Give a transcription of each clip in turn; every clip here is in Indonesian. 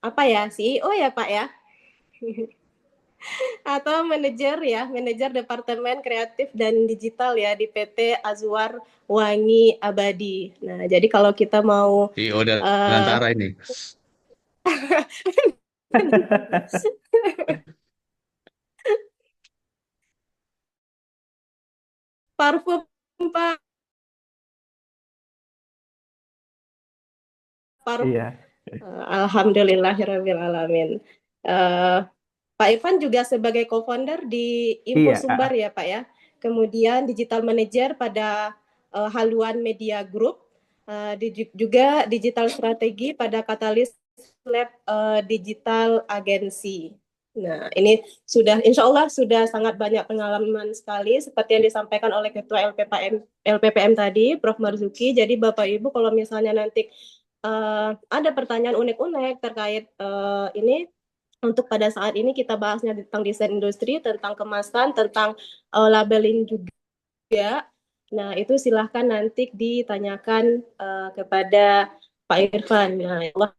apa ya, CEO ya Pak ya, atau manajer ya, manajer Departemen Kreatif dan Digital ya di PT Azwar Wangi Abadi. Nah, jadi kalau kita mau CEO uh, Dirgantara ini. parfum Pak, parfum. Iya, Alhamdulillahirabbil alamin. Uh, Pak Irfan juga sebagai co-founder di Info iya, Sumbar ya Pak ya. Kemudian digital manager pada Haluan Media Group, juga digital strategi pada Katalis Lab Digital Agency. Nah, ini sudah insya Allah sudah sangat banyak pengalaman sekali seperti yang disampaikan oleh Ketua LPPM tadi, Prof. Marzuki. Jadi Bapak Ibu kalau misalnya nanti ada pertanyaan unik-unik terkait ini untuk pada saat ini kita bahasnya tentang desain industri, tentang kemasan, tentang labeling juga. Nah, itu silahkan nanti ditanyakan kepada Pak Irfan. Nah, Allah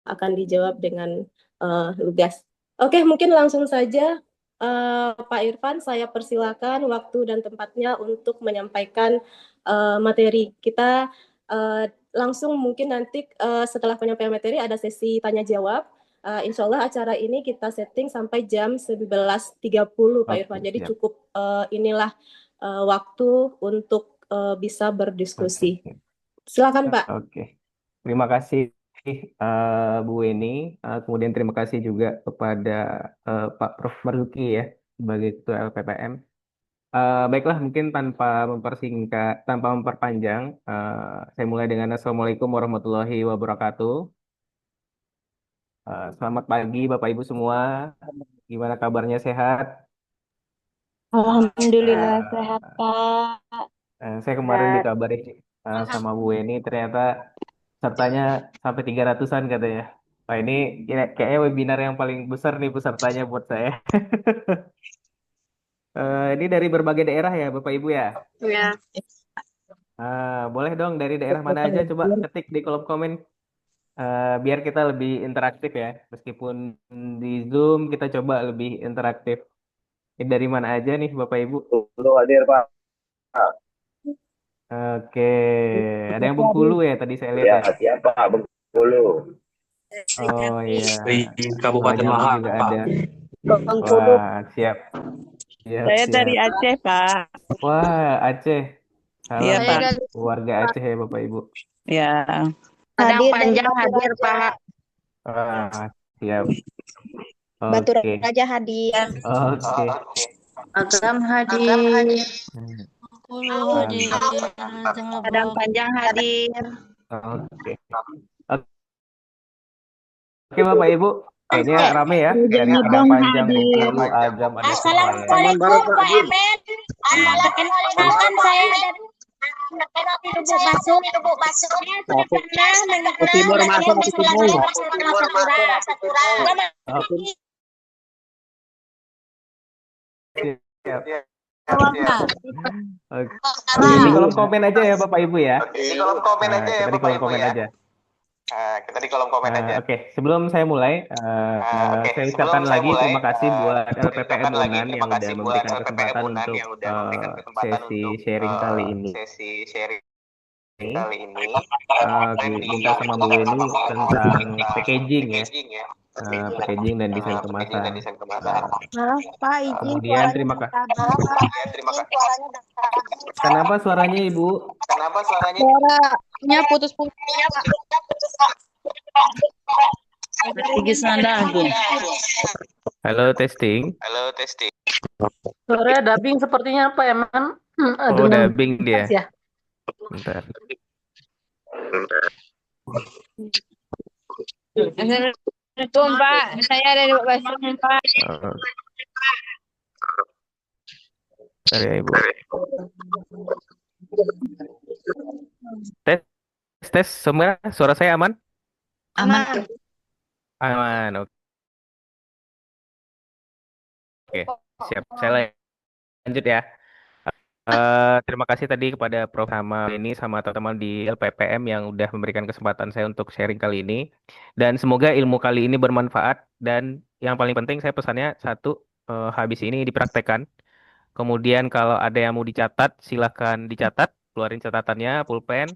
akan dijawab dengan lugas. Oke, mungkin langsung saja Pak Irfan, saya persilakan waktu dan tempatnya untuk menyampaikan materi. Kita langsung mungkin nanti setelah penyampaian materi ada sesi tanya jawab. Insya Allah acara ini kita setting sampai jam 11.30 Pak oke, Irfan. Jadi siap. cukup inilah waktu untuk bisa Oke, berdiskusi. siap. Silakan Pak. Oke. Terima kasih Bu Weni. Kemudian terima kasih juga kepada Pak Prof. Marzuki ya sebagai Ketua LPPM. Baiklah, mungkin tanpa memperpanjang, saya mulai dengan Assalamualaikum warahmatullahi wabarakatuh. Selamat pagi Bapak Ibu semua. Gimana kabarnya, sehat? Alhamdulillah Eh, sehat Kak. saya kemarin Sehat. dikabarin sama Bu Weni, ternyata pesertanya sampai 300-an katanya. Wah, ini kayaknya webinar yang paling besar nih pesertanya buat saya. Ini dari berbagai daerah ya Bapak Ibu ya. Ya. Boleh dong dari daerah mana aja, coba ketik di kolom komen. Biar kita lebih interaktif ya. Meskipun di Zoom kita coba lebih interaktif. Ini dari mana aja nih Bapak Ibu? Dulu hadir Pak. Oke, ada yang Bengkulu ya tadi saya lihat Ya, ya. siapa Bengkulu? Oh iya, Di oh Kabupaten Jambi Mahak, juga Pak. ada. Bengkulu. Wah, siap, siap, Saya dari siap. Aceh, Pak. Wah, Aceh. Iya, Salam Pak. buat warga Aceh ya Bapak Ibu. Ya. Padang Hadir dari Panjang Batu hadir, Raja. Pak. Wah, siap. Batu Oke, Raja hadir. oke. Agam hadir. Hmm, Bengkulu hadir. Mantap. Padang Lebong. Panjang hadir. Oke. Oke Bapak Ibu, kayaknya rame ya Rujak dari Padang Lebong Panjang, hadir. Bengkulu, Agam ada semua ya. Taman Assalamualaikum Barat Pak Pak hadir. Emen. Perkenalkan saya dari Lubuk Baso. Saya sudah pernah Ke timur menekuni masuk latihan ke di sekolah timur. saya Sakura. Selamat Oke, siap. Oke, di Dulu. kolom komen aja ya Bapak Ibu ya. Di kolom komen Nah, aja ya kita di Bapak kolom Ibu komen ya. aja. Kita di kolom komen aja. Oke, sebelum saya mulai, saya Sebelum ucapkan saya lagi mulai, terima kasih buat saya LPPM ucapkan lagi Unan yang terima udah kasih buat memberikan LPPM kesempatan Unan untuk yang udah memberikan kesempatan sesi untuk sharing kali ini. sesi sharing Ini kali ini. Saya diminta sama Bu diminta Weni sama Bu Weni tentang tentang packaging ya, packaging ya. packaging dan desain Packaging dan kemasan. desain kemasan. Maaf, Pak, izin Kemudian suaranya terima dari kasih. tadi. Kemudian terima kasih. Kenapa suaranya Ibu? Kenapa suaranya? Suaranya putus-putus. Gigi lagi. Halo, testing. Halo, testing. Sore dubbing sepertinya apa ya, Man? Oh, Dengan dubbing dia. ya. Bentar. Assalamualaikum Pak, saya dari Lubuk Baso Pak. Oh, bentar ya Ibu. Tes, tes, semua suara saya aman? Aman. Aman, oke. Siap. Saya lanjut ya. Terima kasih tadi kepada Prof. sama ini sama teman-teman di LPPM yang udah memberikan kesempatan saya untuk sharing kali ini. Dan semoga ilmu kali ini bermanfaat. Dan yang paling penting saya pesannya satu, habis ini dipraktekkan. Kemudian kalau ada yang mau dicatat, silahkan dicatat, keluarin catatannya, pulpen.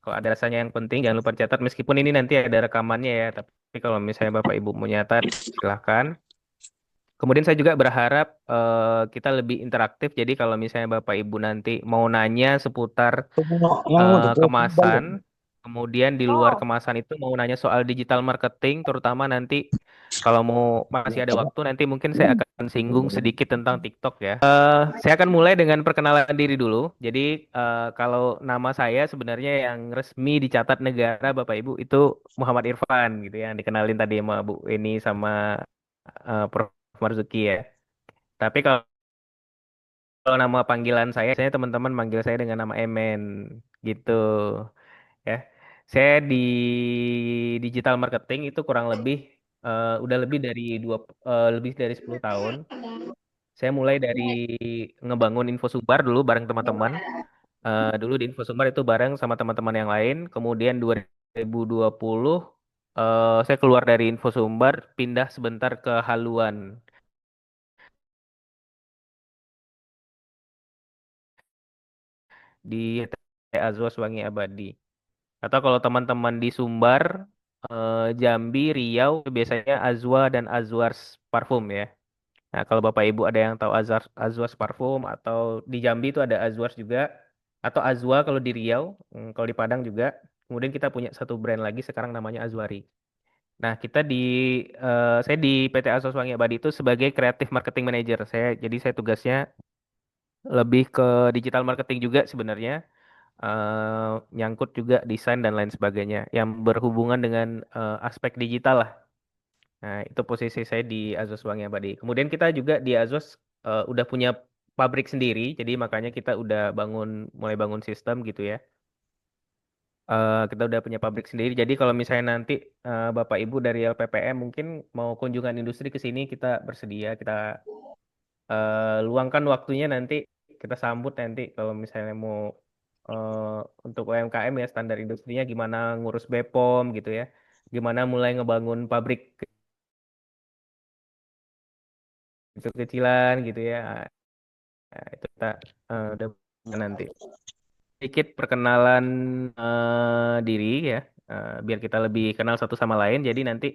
Kalau ada rasanya yang penting, jangan lupa dicatat. Meskipun ini nanti ada rekamannya ya, tapi kalau misalnya Bapak Ibu mau nyatat, silahkan. Kemudian saya juga berharap kita lebih interaktif. Jadi kalau misalnya Bapak Ibu nanti mau nanya seputar kemasan, kemudian di luar kemasan itu mau nanya soal digital marketing, terutama nanti kalau mau masih ada waktu nanti mungkin saya akan singgung sedikit tentang TikTok ya. Saya akan mulai dengan perkenalan diri dulu. Jadi kalau nama saya sebenarnya yang resmi dicatat negara Bapak Ibu itu Muhammad Irfan gitu ya, yang dikenalin tadi sama Bu Eni sama Prof. Marzuki ya. Tapi kalau nama panggilan saya teman-teman manggil saya dengan nama Emen gitu ya. Saya di digital marketing itu kurang lebih udah lebih dari 10 tahun. Saya mulai dari ngebangun Infosumbar dulu bareng teman-teman. Dulu di Infosumbar itu bareng sama teman-teman yang lain. Kemudian 2020 saya keluar dari Infosumbar, pindah sebentar ke Haluan di Azwas Wangi Abadi. Atau kalau teman-teman di Sumbar, Jambi, Riau, biasanya Azwa dan Azwars Parfum ya. Nah, kalau Bapak Ibu ada yang tahu Azwars Parfum atau di Jambi itu ada Azwars juga atau Azwa kalau di Riau, kalau di Padang juga. Kemudian kita punya satu brand lagi sekarang namanya Azwari. Nah, saya di PT Azwas Wangi Abadi itu sebagai Creative Marketing Manager. Jadi saya tugasnya lebih ke digital marketing juga sebenarnya, nyangkut juga desain dan lain sebagainya yang berhubungan dengan aspek digital lah. Nah, itu posisi saya di Azos Wangi Abadi. Kemudian kita juga di Azos udah punya pabrik sendiri, jadi makanya kita udah mulai bangun sistem gitu ya. Kita udah punya pabrik sendiri, jadi kalau misalnya nanti Bapak Ibu dari LPPM mungkin mau kunjungan industri ke sini, kita bersedia, kita luangkan waktunya nanti, kita sambut nanti kalau misalnya mau eh, untuk UMKM ya standar industrinya gimana ngurus BPOM gitu ya. Gimana mulai ngebangun pabrik kecil-kecilan gitu ya. Nah, itu kita udah nanti. Sedikit perkenalan diri ya, biar kita lebih kenal satu sama lain. Jadi nanti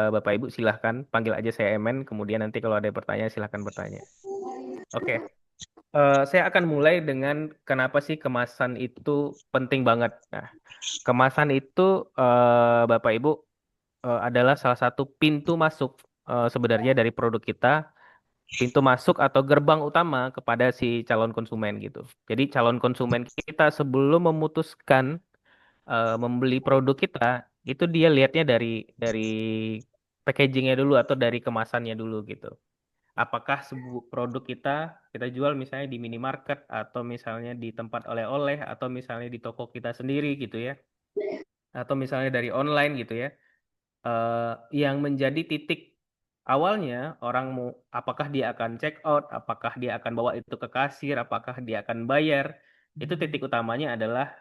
Bapak Ibu silahkan panggil aja saya Emen. Kemudian nanti kalau ada pertanyaan silahkan bertanya. Oke. Saya akan mulai dengan kenapa sih kemasan itu penting banget. Nah, kemasan itu Bapak Ibu adalah salah satu pintu masuk sebenarnya dari produk kita, pintu masuk atau gerbang utama kepada si calon konsumen gitu. Jadi calon konsumen kita sebelum memutuskan membeli produk kita, itu dia lihatnya dari packagingnya dulu atau dari kemasannya dulu gitu. Apakah sebuah produk kita jual misalnya di minimarket atau misalnya di tempat oleh-oleh atau misalnya di toko kita sendiri gitu ya, atau misalnya dari online gitu ya, yang menjadi titik awalnya orang mau, apakah dia akan check out, apakah dia akan bawa itu ke kasir, apakah dia akan bayar, itu titik utamanya adalah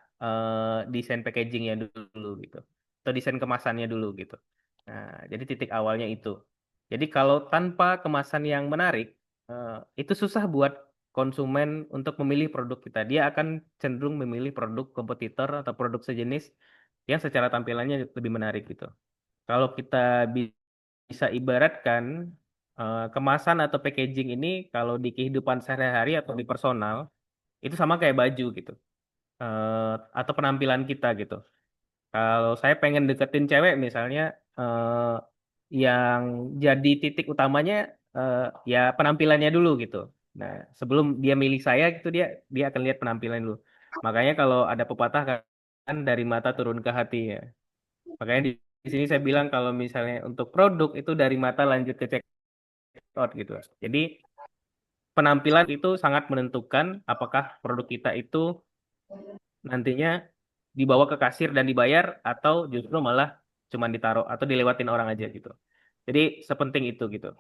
desain packagingnya dulu gitu, atau desain kemasannya dulu gitu. Nah, jadi titik awalnya itu. Jadi kalau tanpa kemasan yang menarik, itu susah buat konsumen untuk memilih produk kita. Dia akan cenderung memilih produk kompetitor atau produk sejenis yang secara tampilannya lebih menarik gitu. Kalau kita bisa ibaratkan kemasan atau packaging ini kalau di kehidupan sehari-hari atau di personal itu sama kayak baju gitu. Atau penampilan kita gitu. Kalau saya pengen deketin cewek misalnya, yang jadi titik utamanya ya penampilannya dulu gitu. Nah, sebelum dia milih saya gitu, dia akan lihat penampilan dulu. Makanya kalau ada pepatah kan dari mata turun ke hati ya. Makanya di sini saya bilang kalau misalnya untuk produk itu dari mata lanjut ke check out gitu. Jadi penampilan itu sangat menentukan apakah produk kita itu nantinya dibawa ke kasir dan dibayar atau justru malah cuma ditaruh atau dilewatin orang aja gitu. Jadi sepenting itu gitu.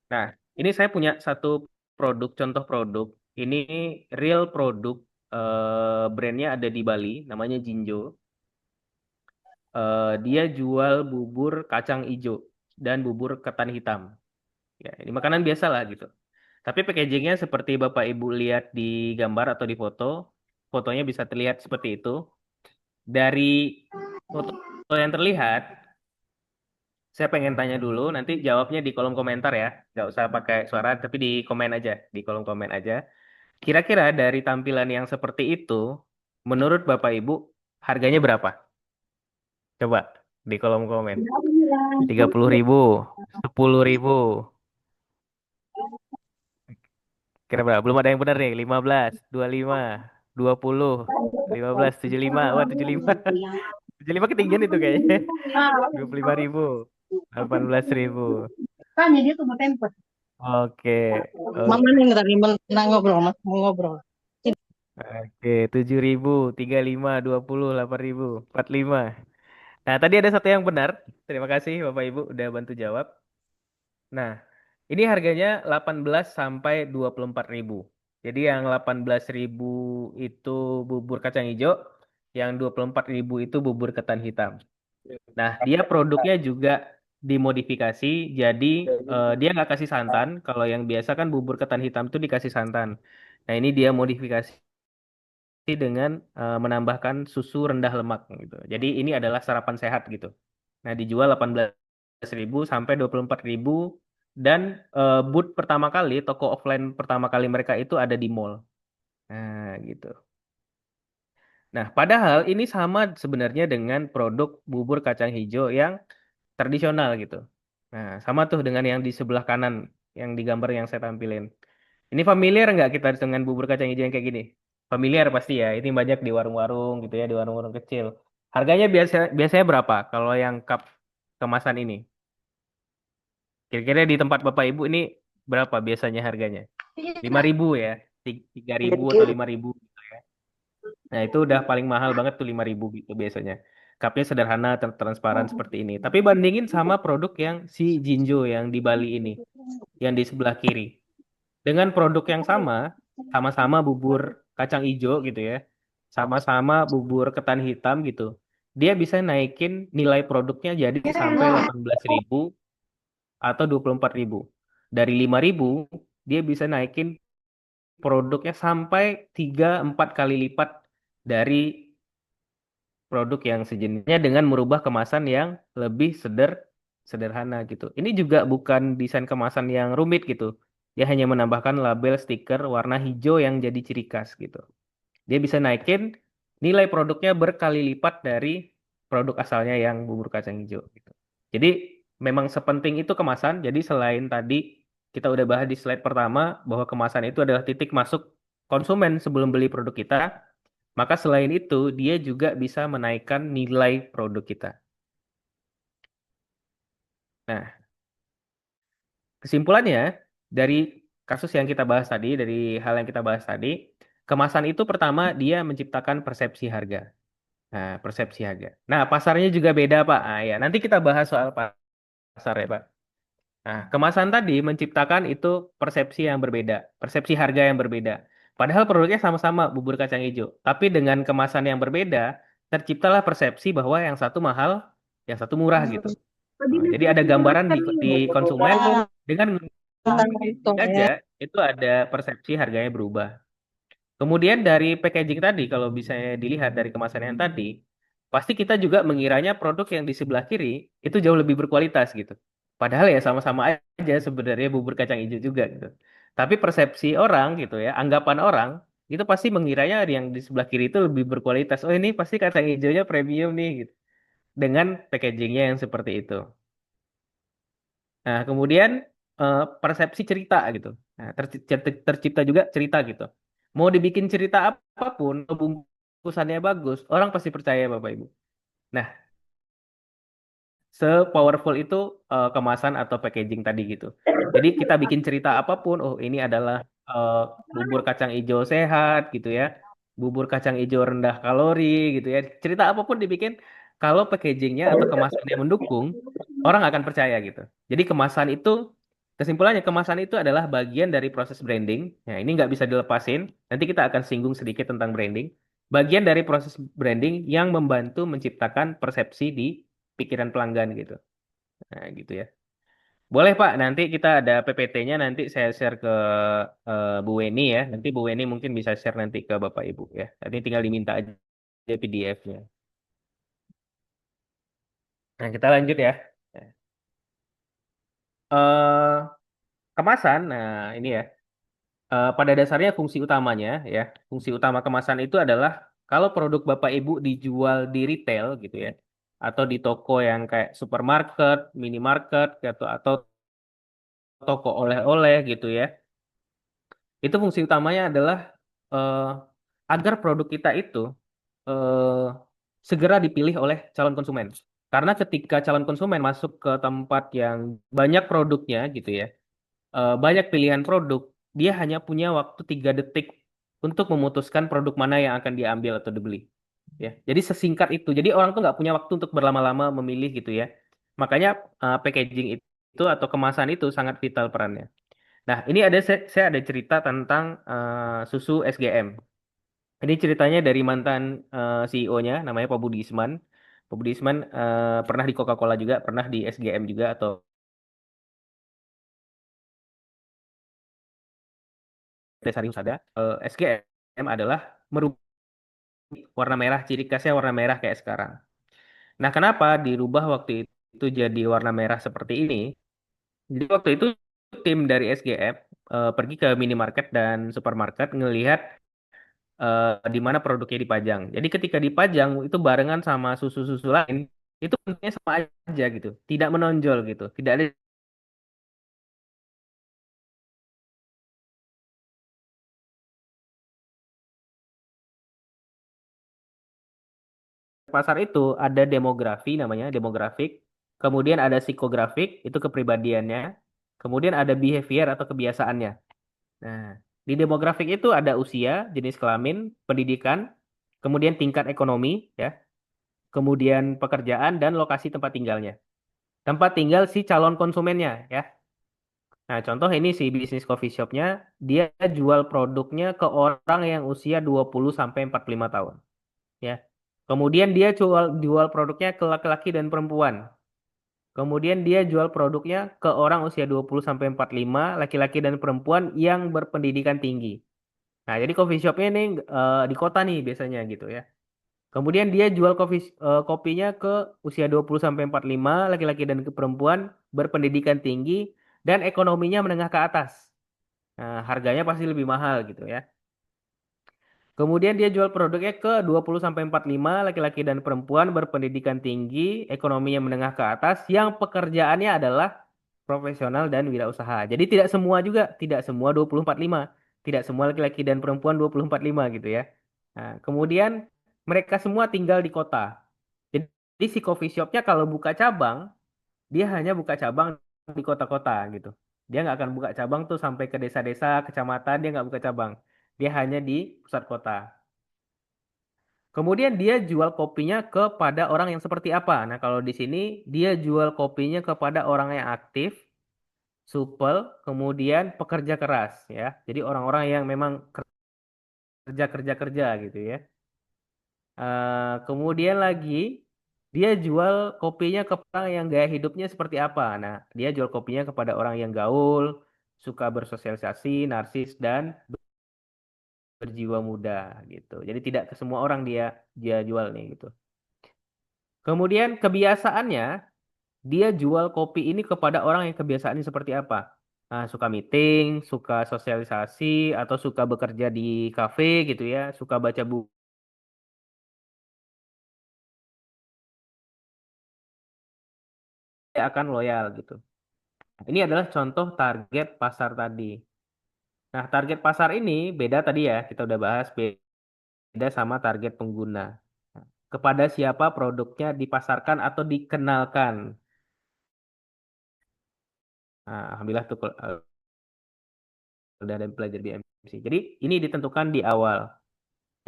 Nah, ini saya punya satu produk, contoh produk. Ini real produk, brandnya ada di Bali, namanya Jinjo. Dia jual bubur kacang hijau dan bubur ketan hitam. Ya, ini makanan biasa lah gitu. Tapi packagingnya seperti Bapak Ibu lihat di gambar atau di foto, fotonya bisa terlihat seperti itu. Dari foto yang terlihat, saya pengen tanya dulu, nanti jawabnya di kolom komentar ya. Nggak usah pakai suara, tapi di komen aja, di kolom komen aja. Kira-kira dari tampilan yang seperti itu, menurut Bapak Ibu, harganya berapa? Coba di kolom komen. 30.000, 10.000. Kira berapa? Belum ada yang benar nih. 15, 25, 20, 15, 75. Wah, 75. 75 ketinggian itu kayaknya. 25.000, 18.000. Kan dia tuh mau tempat. Oke, Mama oke. nih tadi mau ngobrol, Mas. Mau ngobrol. Oke, 7.000, 35, 20, 8.000, 45. Nah, tadi ada satu yang benar. Terima kasih Bapak Ibu udah bantu jawab. Nah, ini harganya 18 sampai 24.000. Jadi yang 18.000 itu bubur kacang hijau, yang 24.000 itu bubur ketan hitam. Nah, dia produknya juga dimodifikasi, jadi dia nggak kasih santan. Kalau yang biasa kan bubur ketan hitam itu dikasih santan. Nah, ini dia modifikasi dengan menambahkan susu rendah lemak gitu. Jadi ini adalah sarapan sehat gitu. Nah, dijual 18.000 sampai 24.000 dan booth pertama kali, toko offline pertama kali mereka itu ada di mall. Nah, gitu. Nah, padahal ini sama sebenarnya dengan produk bubur kacang hijau yang tradisional gitu. Nah, sama tuh dengan yang di sebelah kanan, yang di gambar yang saya tampilin. Ini familiar nggak kita dengan bubur kacang hijau yang kayak gini? Familiar pasti ya. Ini banyak di warung-warung gitu ya, di warung-warung kecil. Harganya biasanya berapa kalau yang cup kemasan ini? Kira-kira di tempat Bapak Ibu ini berapa biasanya harganya? 5.000 ya, 3.000 atau 5.000 gitu ya. Nah, itu udah paling mahal banget tuh 5.000 gitu biasanya. Cupnya sederhana, transparan seperti ini. Tapi bandingin sama produk yang si Jinjo yang di Bali ini, yang di sebelah kiri. Dengan produk yang sama, sama-sama bubur kacang hijau gitu ya, sama-sama bubur ketan hitam gitu, dia bisa naikin nilai produknya jadi sampai 18.000 atau 24.000. Dari 5.000, dia bisa naikin produknya sampai 3-4 kali lipat dari produk yang sejenisnya dengan merubah kemasan yang lebih sederhana gitu. Ini juga bukan desain kemasan yang rumit gitu. Dia hanya menambahkan label stiker warna hijau yang jadi ciri khas gitu. Dia bisa naikin nilai produknya berkali lipat dari produk asalnya yang bubur kacang hijau gitu. Jadi memang sepenting itu kemasan. Jadi selain tadi kita udah bahas di slide pertama bahwa kemasan itu adalah titik masuk konsumen sebelum beli produk kita, maka selain itu dia juga bisa menaikkan nilai produk kita. Nah, kesimpulannya dari kasus yang kita bahas tadi, dari hal yang kita bahas tadi, kemasan itu pertama dia menciptakan persepsi harga. Nah, persepsi harga. Nah, pasarnya juga beda, Pak. Ah, ya, nanti kita bahas soal pasar ya, Pak. Nah, kemasan tadi menciptakan itu persepsi yang berbeda, persepsi harga yang berbeda. Padahal produknya sama-sama bubur kacang hijau, tapi dengan kemasan yang berbeda, terciptalah persepsi bahwa yang satu mahal, yang satu murah gitu. Nah, jadi ada gambaran di konsumen dengan aja itu ada persepsi harganya berubah. Kemudian dari packaging tadi, kalau bisa dilihat dari kemasan yang tadi, pasti kita juga mengiranya produk yang di sebelah kiri itu jauh lebih berkualitas gitu. Padahal ya sama-sama aja sebenarnya bubur kacang hijau juga gitu. Tapi persepsi orang gitu ya, anggapan orang itu pasti mengiranya yang di sebelah kiri itu lebih berkualitas. Oh, ini pasti kacang hijaunya premium nih gitu. Dengan packagingnya yang seperti itu. Nah, kemudian persepsi cerita gitu. Nah, tercipta juga cerita gitu. Mau dibikin cerita apapun, bungkusannya bagus, orang pasti percaya Bapak Ibu. Nah, se-powerful itu kemasan atau packaging tadi gitu. Jadi kita bikin cerita apapun, oh ini adalah eh, bubur kacang hijau sehat gitu ya. Bubur kacang hijau rendah kalori gitu ya. Cerita apapun dibikin, kalau packagingnya atau kemasannya mendukung, orang akan percaya gitu. Jadi kemasan itu Kesimpulannya, kemasan itu adalah bagian dari proses branding. Nah, ini nggak bisa dilepasin. Nanti kita akan singgung sedikit tentang branding. Bagian dari proses branding yang membantu menciptakan persepsi di pikiran pelanggan gitu. Nah, gitu ya. Boleh Pak, nanti kita ada PPT-nya, nanti saya share ke Bu Weni ya. Nanti Bu Weni mungkin bisa share nanti ke Bapak Ibu ya. Nanti tinggal diminta aja PDF-nya. Nah, kita lanjut ya. Eh kemasan, nah ini ya. Pada dasarnya fungsi utamanya ya, fungsi utama kemasan itu adalah kalau produk Bapak Ibu dijual di retail gitu ya, atau di toko yang kayak supermarket, minimarket, atau toko oleh-oleh gitu ya. Itu fungsi utamanya adalah eh, agar produk kita itu eh, segera dipilih oleh calon konsumen. Karena ketika calon konsumen masuk ke tempat yang banyak produknya gitu ya, banyak pilihan produk, dia hanya punya waktu 3 detik untuk memutuskan produk mana yang akan diambil atau dibeli. Ya, jadi sesingkat itu. Jadi orang tuh nggak punya waktu untuk berlama-lama memilih gitu ya. Makanya packaging itu atau kemasan itu sangat vital perannya. Nah, ini saya ada cerita tentang susu SGM. Ini ceritanya dari mantan CEO-nya, namanya Pak Budi Isman. Pak Budi Isman pernah di Coca-Cola juga, pernah di SGM juga atau Sari Husada. SGM adalah merubah warna merah, ciri khasnya warna merah kayak sekarang. Nah, kenapa dirubah waktu itu jadi warna merah seperti ini? Jadi waktu itu tim dari SGM pergi ke minimarket dan supermarket ngelihat di mana produknya dipajang. Jadi ketika dipajang itu barengan sama susu-susu lain, itu bentuknya sama aja gitu, tidak menonjol gitu, tidak ada pasar itu ada demografi namanya, demografik, kemudian ada psikografik, itu kepribadiannya, kemudian ada behavior atau kebiasaannya. Nah, di demografik itu ada usia, jenis kelamin, pendidikan, kemudian tingkat ekonomi, ya, kemudian pekerjaan dan lokasi tempat tinggalnya. Tempat tinggal si calon konsumennya, ya. Nah, contoh ini si bisnis coffee shopnya, dia jual produknya ke orang yang usia 20 sampai 45 tahun, ya. Kemudian dia jual jual produknya ke laki-laki dan perempuan. Kemudian dia jual produknya ke orang usia 20 sampai 45, laki-laki dan perempuan yang berpendidikan tinggi. Nah, jadi coffee shopnya ini di kota nih biasanya gitu ya. Kemudian dia jual kopinya ke usia 20 sampai 45, laki-laki dan ke perempuan berpendidikan tinggi dan ekonominya menengah ke atas. Nah, harganya pasti lebih mahal gitu ya. Kemudian dia jual produknya ke 20 sampai 45, laki-laki dan perempuan berpendidikan tinggi, ekonominya menengah ke atas yang pekerjaannya adalah profesional dan wirausaha. Jadi tidak semua juga, tidak semua 20-45, tidak semua laki-laki dan perempuan 20-45 gitu ya. Nah, kemudian mereka semua tinggal di kota. Jadi si coffee shopnya kalau buka cabang, dia hanya buka cabang di kota-kota gitu. Dia nggak akan buka cabang tuh sampai ke desa-desa, kecamatan, dia nggak buka cabang. Dia hanya di pusat kota. Kemudian dia jual kopinya kepada orang yang seperti apa? Nah, kalau di sini dia jual kopinya kepada orang yang aktif, supel, kemudian pekerja keras ya. Jadi orang-orang yang memang kerja gitu ya. Kemudian lagi dia jual kopinya ke orang yang gaya hidupnya seperti apa. Nah, dia jual kopinya kepada orang yang gaul, suka bersosialisasi, narsis dan berjiwa muda gitu. Jadi tidak ke semua orang dia dia jual nih gitu. Kemudian kebiasaannya dia jual kopi ini kepada orang yang kebiasaannya seperti apa. Nah, suka meeting, suka sosialisasi, atau suka bekerja di kafe gitu ya, suka baca buku, dia akan loyal gitu. Ini adalah contoh target pasar tadi. Nah, target pasar ini beda tadi ya, kita udah bahas beda sama target pengguna. Nah, kepada siapa produknya dipasarkan atau dikenalkan. Nah, alhamdulillah tuh udah ada belajar BMC. Jadi ini ditentukan di awal.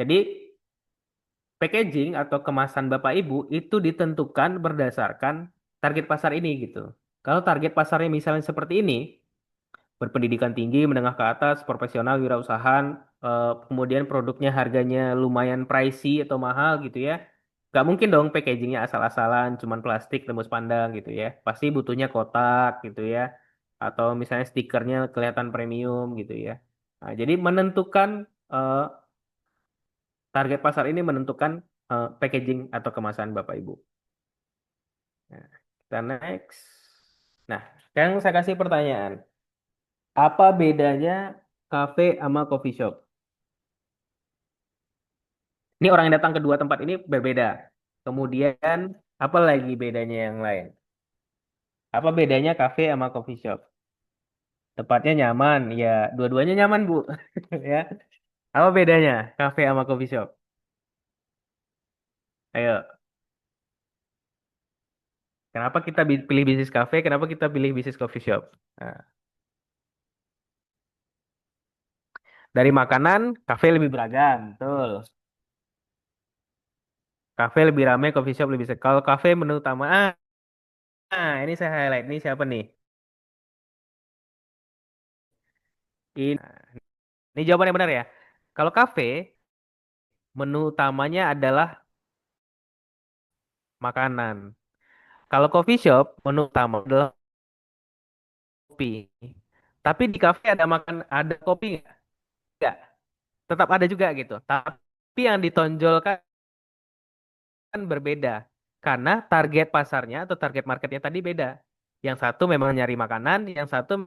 Jadi packaging atau kemasan Bapak Ibu itu ditentukan berdasarkan target pasar ini gitu. Kalau target pasarnya misalnya seperti ini, berpendidikan tinggi, menengah ke atas, profesional, wirausahaan, kemudian produknya harganya lumayan pricey atau mahal gitu ya. Gak mungkin dong packagingnya asal-asalan, cuman plastik tembus pandang gitu ya. Pasti butuhnya kotak gitu ya. Atau misalnya stikernya kelihatan premium gitu ya. Nah, jadi menentukan eh, target pasar ini menentukan packaging atau kemasan Bapak Ibu. Nah, kita next. Nah, sekarang saya kasih pertanyaan. Apa bedanya cafe sama coffee shop? Ini orang yang datang ke dua tempat ini berbeda. Kemudian, apa lagi bedanya yang lain? Apa bedanya cafe sama coffee shop? Tempatnya nyaman, ya dua-duanya nyaman, Bu. Ya. Apa bedanya cafe sama coffee shop? Ayo, kenapa kita pilih bisnis cafe? Kenapa kita pilih bisnis coffee shop? Nah, dari makanan, cafe lebih beragam, betul. Cafe lebih ramai, coffee shop lebih sekal. Kalau cafe menu utama, ini saya highlight. Ini siapa nih? Ini jawaban yang benar ya. Kalau cafe, menu utamanya adalah makanan. Kalau coffee shop, menu utama adalah kopi. Tapi di cafe ada kopi nggak? Nggak. Tetap ada juga gitu. Tapi yang ditonjolkan berbeda. Karena target pasarnya atau target marketnya tadi beda. Yang satu memang nyari makanan, yang satu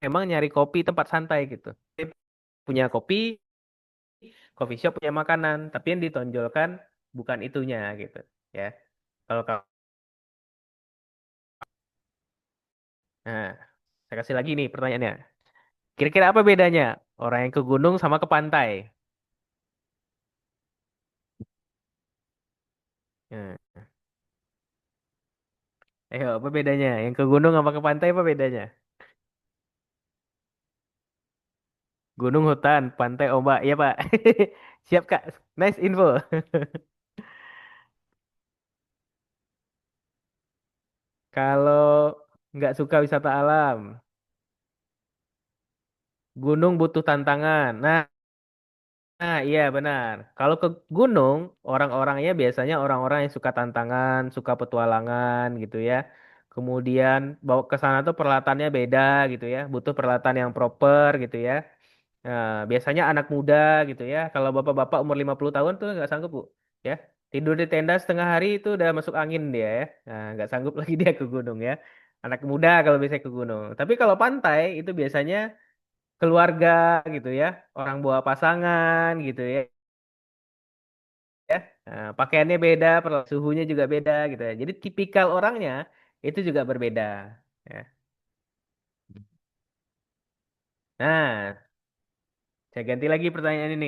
memang nyari kopi tempat santai gitu. Punya kopi, coffee shop punya makanan, tapi yang ditonjolkan bukan itunya gitu. Ya. Kalau Nah, saya kasih lagi nih pertanyaannya. Kira-kira apa bedanya orang yang ke gunung sama ke pantai? Nah, ayo, apa bedanya? Yang ke gunung sama ke pantai apa bedanya? Gunung hutan, pantai ombak. Iya, Pak. Siap, Kak. Nice info. Kalau nggak suka wisata alam, gunung butuh tantangan. Iya benar. Kalau ke gunung, orang-orangnya biasanya orang-orang yang suka tantangan, suka petualangan gitu ya. Kemudian bawa ke sana tuh peralatannya beda gitu ya, butuh peralatan yang proper gitu ya. Nah, biasanya anak muda gitu ya. Kalau bapak-bapak umur 50 tahun tuh nggak sanggup, Bu. Ya, tidur di tenda setengah hari itu udah masuk angin dia ya. Nah, nggak sanggup lagi dia ke gunung ya. Anak muda kalau biasanya ke gunung. Tapi kalau pantai itu biasanya keluarga gitu ya, orang bawa pasangan gitu ya. Nah, pakaiannya beda, suhunya juga beda gitu ya. Jadi tipikal orangnya itu juga berbeda. Ya. Nah, saya ganti lagi pertanyaan ini.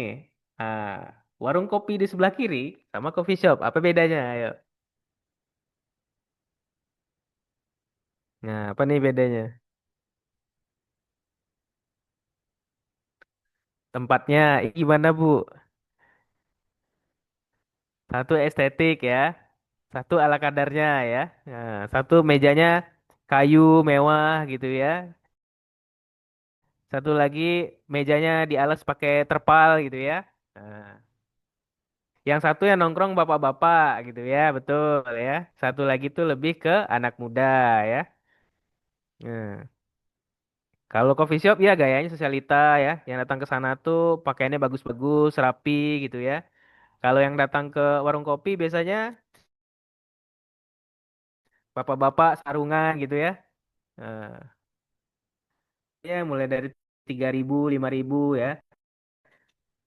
Ah, warung kopi di sebelah kiri sama coffee shop, apa bedanya? Ayo. Nah, apa nih bedanya? Tempatnya gimana, Bu? Satu estetik ya, satu ala kadarnya ya. Nah, satu mejanya kayu mewah gitu ya. Satu lagi mejanya dialas pakai terpal gitu ya. Nah, yang satu yang nongkrong bapak-bapak gitu ya, betul ya. Satu lagi tuh lebih ke anak muda ya. Nah, kalau coffee shop ya gayanya sosialita ya. Yang datang ke sana tuh pakaiannya bagus-bagus, rapi gitu ya. Kalau yang datang ke warung kopi biasanya bapak-bapak sarungan gitu ya. Nah, ya mulai dari 3.000, 5.000 ya.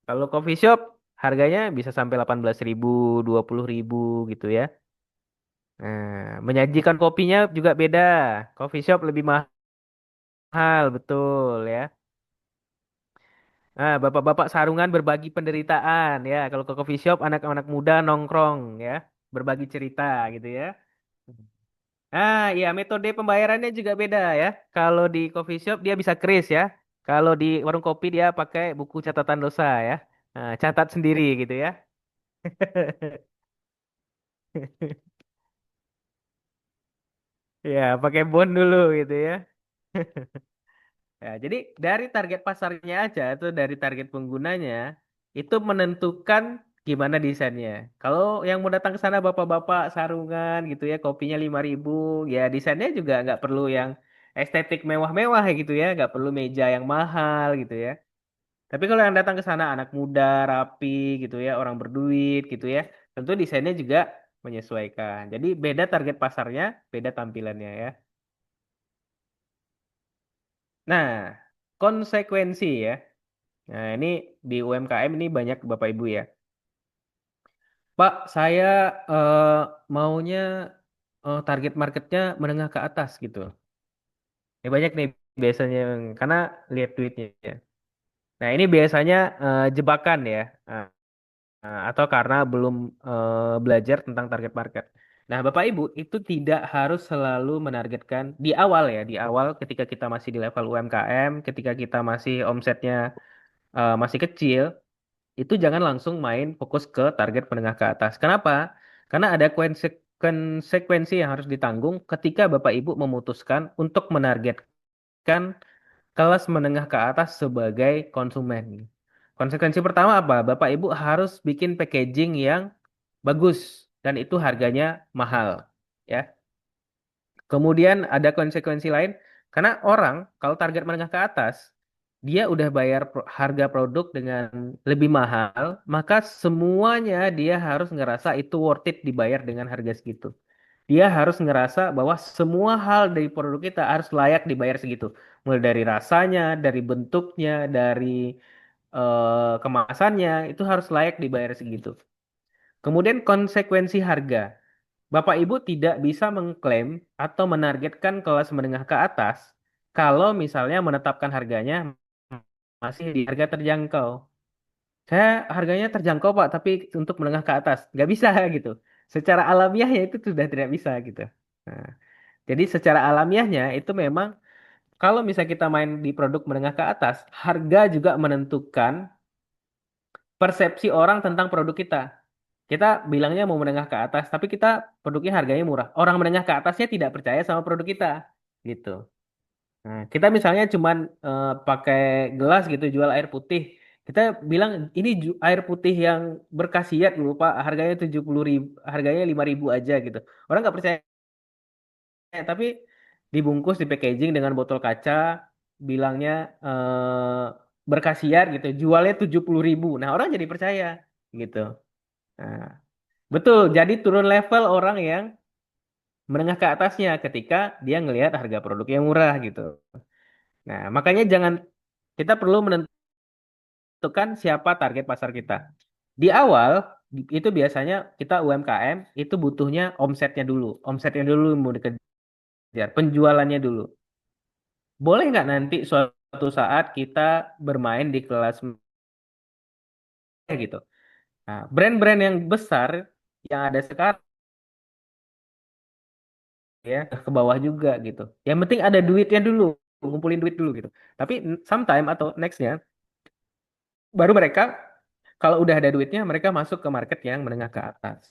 Kalau coffee shop harganya bisa sampai 18.000, 20.000 gitu ya. Nah, menyajikan kopinya juga beda. Coffee shop lebih mahal, betul ya. Nah, bapak-bapak sarungan berbagi penderitaan ya. Kalau ke coffee shop anak-anak muda nongkrong ya, berbagi cerita gitu ya. Iya metode pembayarannya juga beda ya. Kalau di coffee shop dia bisa kris ya. Kalau di warung kopi dia pakai buku catatan dosa ya. Nah, catat sendiri gitu ya. Ya, pakai bon dulu gitu ya. Ya, jadi dari target pasarnya aja atau dari target penggunanya itu menentukan gimana desainnya. Kalau yang mau datang ke sana bapak-bapak sarungan gitu ya, kopinya 5.000, ya desainnya juga nggak perlu yang estetik mewah-mewah ya gitu ya, nggak perlu meja yang mahal gitu ya. Tapi kalau yang datang ke sana anak muda, rapi gitu ya, orang berduit gitu ya, tentu desainnya juga menyesuaikan. Jadi beda target pasarnya, beda tampilannya ya. Nah, konsekuensi ya. Nah, ini di UMKM ini banyak Bapak Ibu ya. Pak, saya eh, maunya target marketnya menengah ke atas gitu. Ini banyak nih biasanya karena lihat duitnya ya. Nah, ini biasanya jebakan ya. Atau karena belum belajar tentang target market. Nah, Bapak Ibu itu tidak harus selalu menargetkan di awal ya, di awal ketika kita masih di level UMKM, ketika kita masih omsetnya masih kecil, itu jangan langsung main fokus ke target menengah ke atas. Kenapa? Karena ada konsekuensi yang harus ditanggung ketika Bapak Ibu memutuskan untuk menargetkan kelas menengah ke atas sebagai konsumen. Konsekuensi pertama apa? Bapak Ibu harus bikin packaging yang bagus dan itu harganya mahal, ya. Kemudian ada konsekuensi lain karena orang kalau target menengah ke atas dia udah bayar harga produk dengan lebih mahal, maka semuanya dia harus ngerasa itu worth it dibayar dengan harga segitu. Dia harus ngerasa bahwa semua hal dari produk kita harus layak dibayar segitu. Mulai dari rasanya, dari bentuknya, dari kemasannya, itu harus layak dibayar segitu. Kemudian konsekuensi harga. Bapak Ibu tidak bisa mengklaim atau menargetkan kelas menengah ke atas kalau misalnya menetapkan harganya masih di harga terjangkau. Saya harganya terjangkau Pak, tapi untuk menengah ke atas nggak bisa gitu. Secara alamiahnya itu sudah tidak bisa gitu. Nah, jadi secara alamiahnya itu memang kalau misalnya kita main di produk menengah ke atas, harga juga menentukan persepsi orang tentang produk kita. Kita bilangnya mau menengah ke atas, tapi kita produknya harganya murah. Orang menengah ke atasnya tidak percaya sama produk kita, gitu. Nah, kita misalnya cuman pakai gelas gitu jual air putih. Kita bilang ini air putih yang berkhasiat loh Pak, harganya 70.000, harganya 5.000 aja gitu. Orang nggak percaya, tapi dibungkus di packaging dengan botol kaca, bilangnya berkhasiat gitu, jualnya 70.000. Nah orang jadi percaya, gitu. Nah, betul, jadi turun level orang yang menengah ke atasnya ketika dia ngelihat harga produk yang murah gitu. Nah, makanya jangan kita perlu menentukan siapa target pasar kita. Di awal itu biasanya kita UMKM itu butuhnya omsetnya dulu. Omsetnya dulu mau dikejar, penjualannya dulu. Boleh nggak nanti suatu saat kita bermain di kelas gitu. Nah, brand-brand yang besar yang ada sekarang ya ke bawah juga gitu. Yang penting ada duitnya dulu, ngumpulin duit dulu gitu. Tapi sometime atau nextnya baru mereka kalau udah ada duitnya mereka masuk ke market yang menengah ke atas.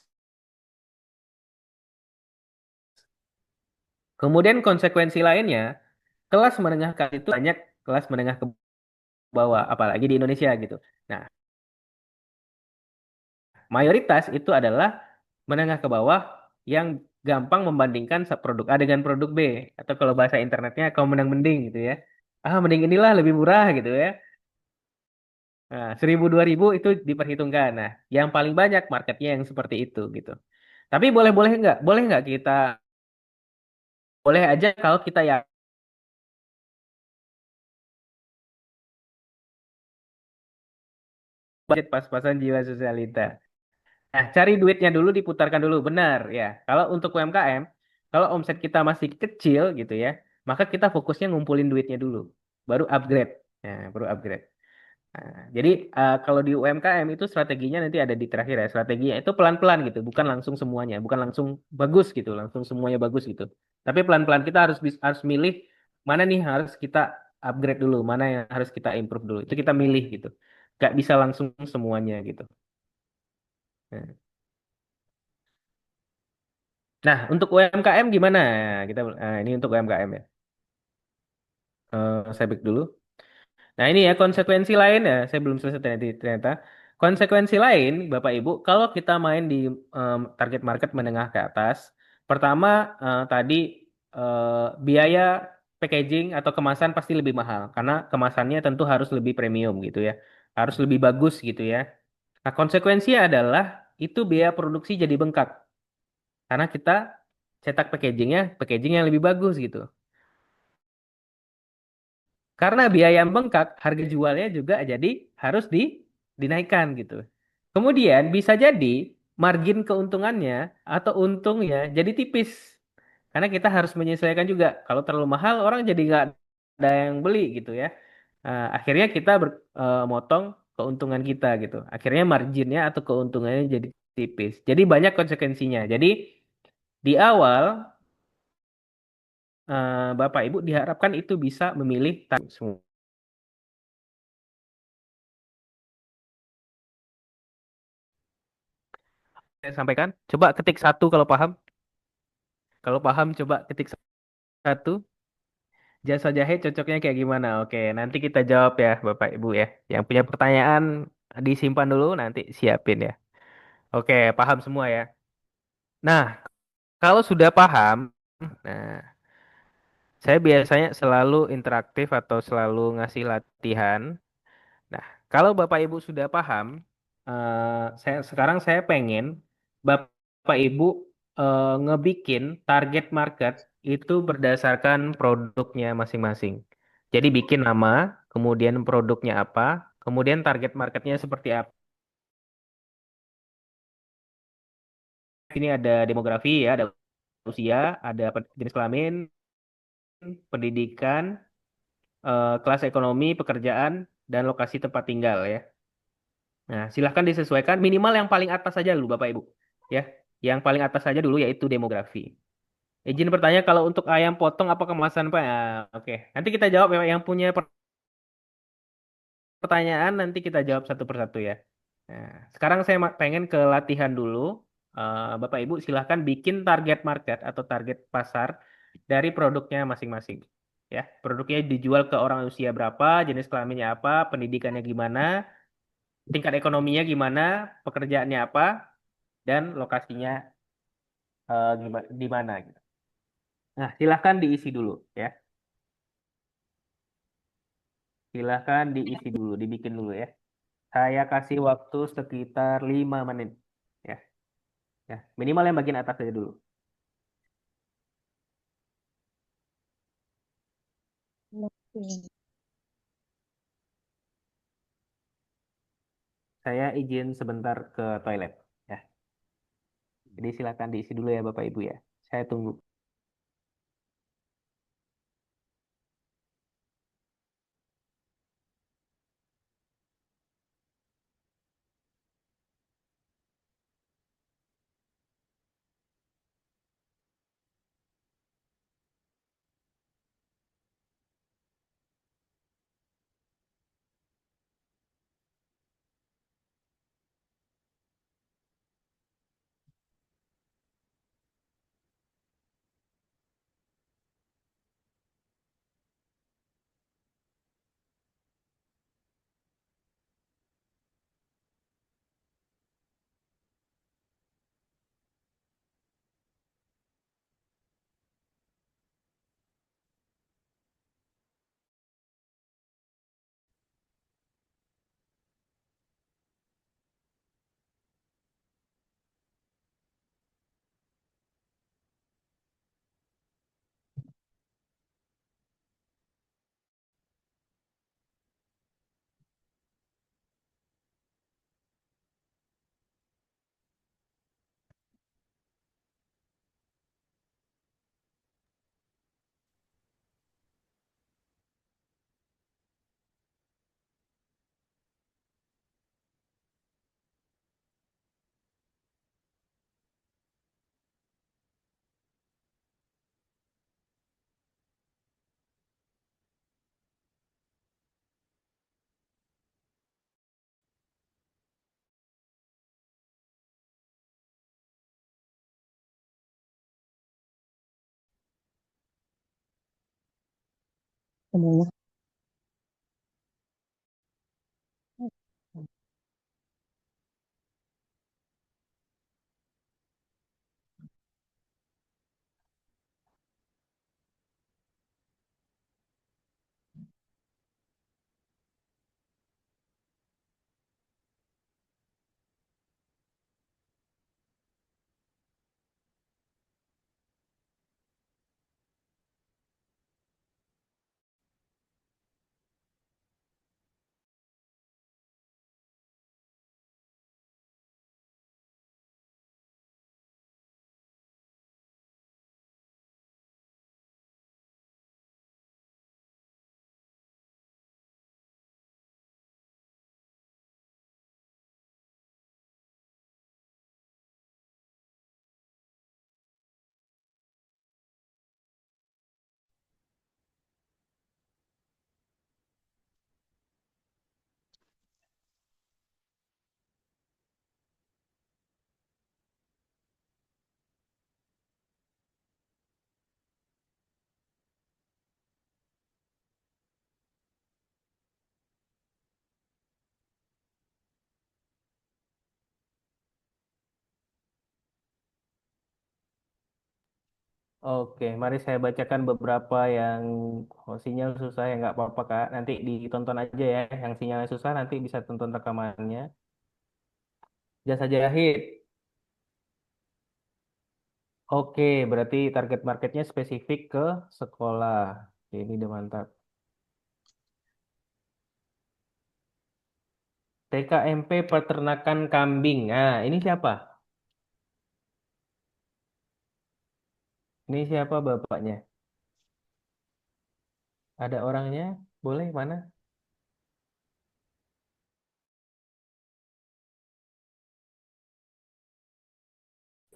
Kemudian konsekuensi lainnya kelas menengah ke atas itu banyak kelas menengah ke bawah, apalagi di Indonesia gitu. Nah, mayoritas itu adalah menengah ke bawah yang gampang membandingkan produk A dengan produk B atau kalau bahasa internetnya kau menang mending gitu ya. Ah, mending inilah lebih murah gitu ya. Nah, 1.000 2.000 itu diperhitungkan. Nah, yang paling banyak marketnya yang seperti itu gitu. Tapi boleh nggak kita boleh aja kalau kita ya budget pas-pasan jiwa sosialita. Nah, cari duitnya dulu diputarkan dulu benar ya. Kalau untuk UMKM, kalau omset kita masih kecil gitu ya, maka kita fokusnya ngumpulin duitnya dulu, baru upgrade. Nah, baru upgrade. Nah, jadi kalau di UMKM itu strateginya nanti ada di terakhir ya. Strateginya itu pelan-pelan gitu, bukan langsung semuanya, bukan langsung bagus gitu, langsung semuanya bagus gitu. Tapi pelan-pelan kita harus milih mana nih harus kita upgrade dulu, mana yang harus kita improve dulu. Itu kita milih gitu. Gak bisa langsung semuanya gitu. Nah, nah, untuk UMKM gimana? Kita ini untuk UMKM ya. Saya back dulu. Nah ini ya konsekuensi lain ya, saya belum selesai ternyata. Konsekuensi lain, Bapak Ibu, kalau kita main di target market menengah ke atas, pertama tadi biaya packaging atau kemasan pasti lebih mahal, karena kemasannya tentu harus lebih premium gitu ya, harus lebih bagus gitu ya. Nah konsekuensinya adalah itu biaya produksi jadi bengkak, karena kita cetak packaging yang lebih bagus gitu. Karena biaya yang bengkak, harga jualnya juga jadi harus dinaikkan gitu. Kemudian bisa jadi margin keuntungannya atau untungnya jadi tipis. Karena kita harus menyesuaikan juga. Kalau terlalu mahal, orang jadi nggak ada yang beli gitu ya. Akhirnya kita motong keuntungan kita gitu. Akhirnya marginnya atau keuntungannya jadi tipis. Jadi banyak konsekuensinya. Jadi di awal Bapak Ibu diharapkan itu bisa memilih semua. Saya sampaikan. Coba ketik satu kalau paham. Kalau paham coba ketik satu. Jasa jahe cocoknya kayak gimana? Oke, nanti kita jawab ya Bapak Ibu ya. Yang punya pertanyaan disimpan dulu nanti siapin ya. Oke, paham semua ya. Nah, kalau sudah paham, nah saya biasanya selalu interaktif atau selalu ngasih latihan. Nah, kalau Bapak Ibu sudah paham, sekarang saya pengen Bapak Ibu ngebikin target market itu berdasarkan produknya masing-masing. Jadi bikin nama, kemudian produknya apa, kemudian target marketnya seperti apa. Ini ada demografi ya, ada usia, ada jenis kelamin, pendidikan, kelas ekonomi, pekerjaan, dan lokasi tempat tinggal ya. Nah, silahkan disesuaikan minimal yang paling atas saja dulu Bapak Ibu. Ya, yang paling atas saja dulu yaitu demografi. Izin bertanya kalau untuk ayam potong apa kemasan Pak? Ya, oke, nanti kita jawab ya. Yang punya pertanyaan nanti kita jawab satu persatu ya. Nah, sekarang saya pengen ke latihan dulu. Bapak Ibu silahkan bikin target market atau target pasar dari produknya masing-masing. Ya, produknya dijual ke orang usia berapa, jenis kelaminnya apa, pendidikannya gimana, tingkat ekonominya gimana, pekerjaannya apa, dan lokasinya gimana di mana gitu. Nah, silahkan diisi dulu ya. Silahkan diisi dulu, dibikin dulu ya. Saya kasih waktu sekitar 5 menit ya. Ya, minimal yang bagian atas saja dulu. Saya izin sebentar ke toilet ya. Jadi silahkan diisi dulu ya Bapak Ibu ya. Saya tunggu. semuanya. Oke, mari saya bacakan beberapa yang sinyal susah ya nggak apa-apa Kak. Nanti ditonton aja ya. Yang sinyalnya susah nanti bisa tonton rekamannya. Jasa jahit. Oke, berarti target marketnya spesifik ke sekolah. Oke, ini udah mantap. TKMP peternakan kambing. Nah, ini siapa? Ini siapa bapaknya? Ada orangnya? Boleh mana?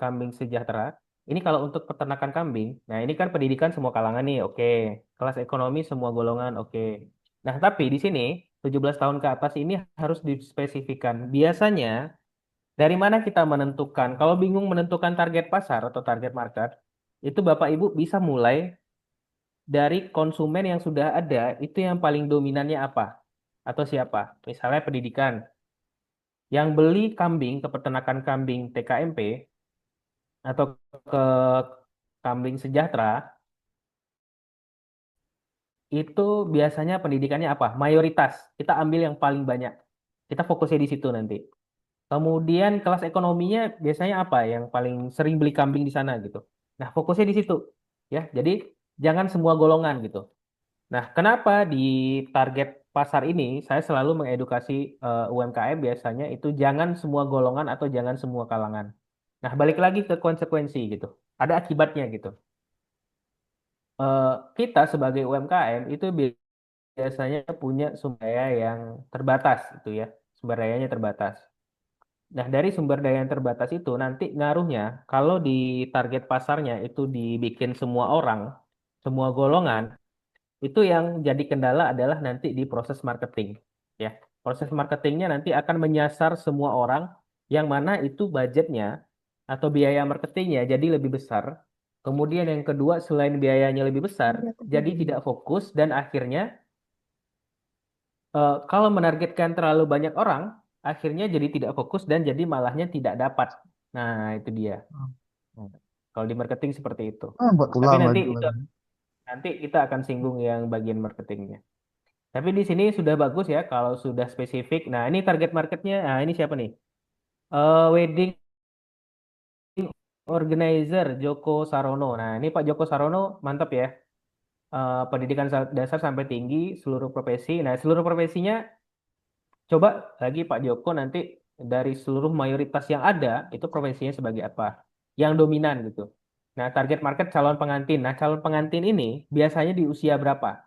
Kambing sejahtera. Ini kalau untuk peternakan kambing. Nah, ini kan pendidikan semua kalangan nih. Oke. Kelas ekonomi semua golongan. Oke. Nah, tapi di sini 17 tahun ke atas ini harus dispesifikan. Biasanya dari mana kita menentukan? Kalau bingung menentukan target pasar atau target market, itu Bapak Ibu bisa mulai dari konsumen yang sudah ada, itu yang paling dominannya apa? Atau siapa? Misalnya pendidikan. Yang beli kambing ke peternakan kambing TKMP atau ke kambing sejahtera, itu biasanya pendidikannya apa? Mayoritas. Kita ambil yang paling banyak. Kita fokusnya di situ nanti. Kemudian kelas ekonominya biasanya apa yang paling sering beli kambing di sana gitu. Nah, fokusnya di situ. Ya, jadi jangan semua golongan gitu. Nah, kenapa di target pasar ini saya selalu mengedukasi UMKM biasanya itu jangan semua golongan atau jangan semua kalangan. Nah, balik lagi ke konsekuensi gitu. Ada akibatnya gitu. Eh, Kita sebagai UMKM itu biasanya punya sumber daya yang terbatas gitu ya. Sumber dayanya terbatas. Nah, dari sumber daya yang terbatas itu nanti ngaruhnya kalau di target pasarnya itu dibikin semua orang, semua golongan, itu yang jadi kendala adalah nanti di proses marketing. Ya, proses marketingnya nanti akan menyasar semua orang yang mana itu budgetnya atau biaya marketingnya jadi lebih besar. Kemudian yang kedua, selain biayanya lebih besar, jadi tidak fokus dan akhirnya kalau menargetkan terlalu banyak orang, akhirnya jadi tidak fokus dan jadi malahnya tidak dapat. Nah, itu dia. Nah, kalau di marketing seperti itu. Buat Tapi ulama nanti juga. nanti kita akan singgung yang bagian marketingnya. Tapi di sini sudah bagus ya kalau sudah spesifik. Nah, ini target marketnya. Nah, ini siapa nih? Wedding organizer Joko Sarono. Nah, ini Pak Joko Sarono mantap ya. Pendidikan dasar sampai tinggi seluruh profesi. Nah, seluruh profesinya coba lagi Pak Joko nanti dari seluruh mayoritas yang ada itu profesinya sebagai apa? Yang dominan gitu. Nah, target market calon pengantin. Nah, calon pengantin ini biasanya di usia berapa?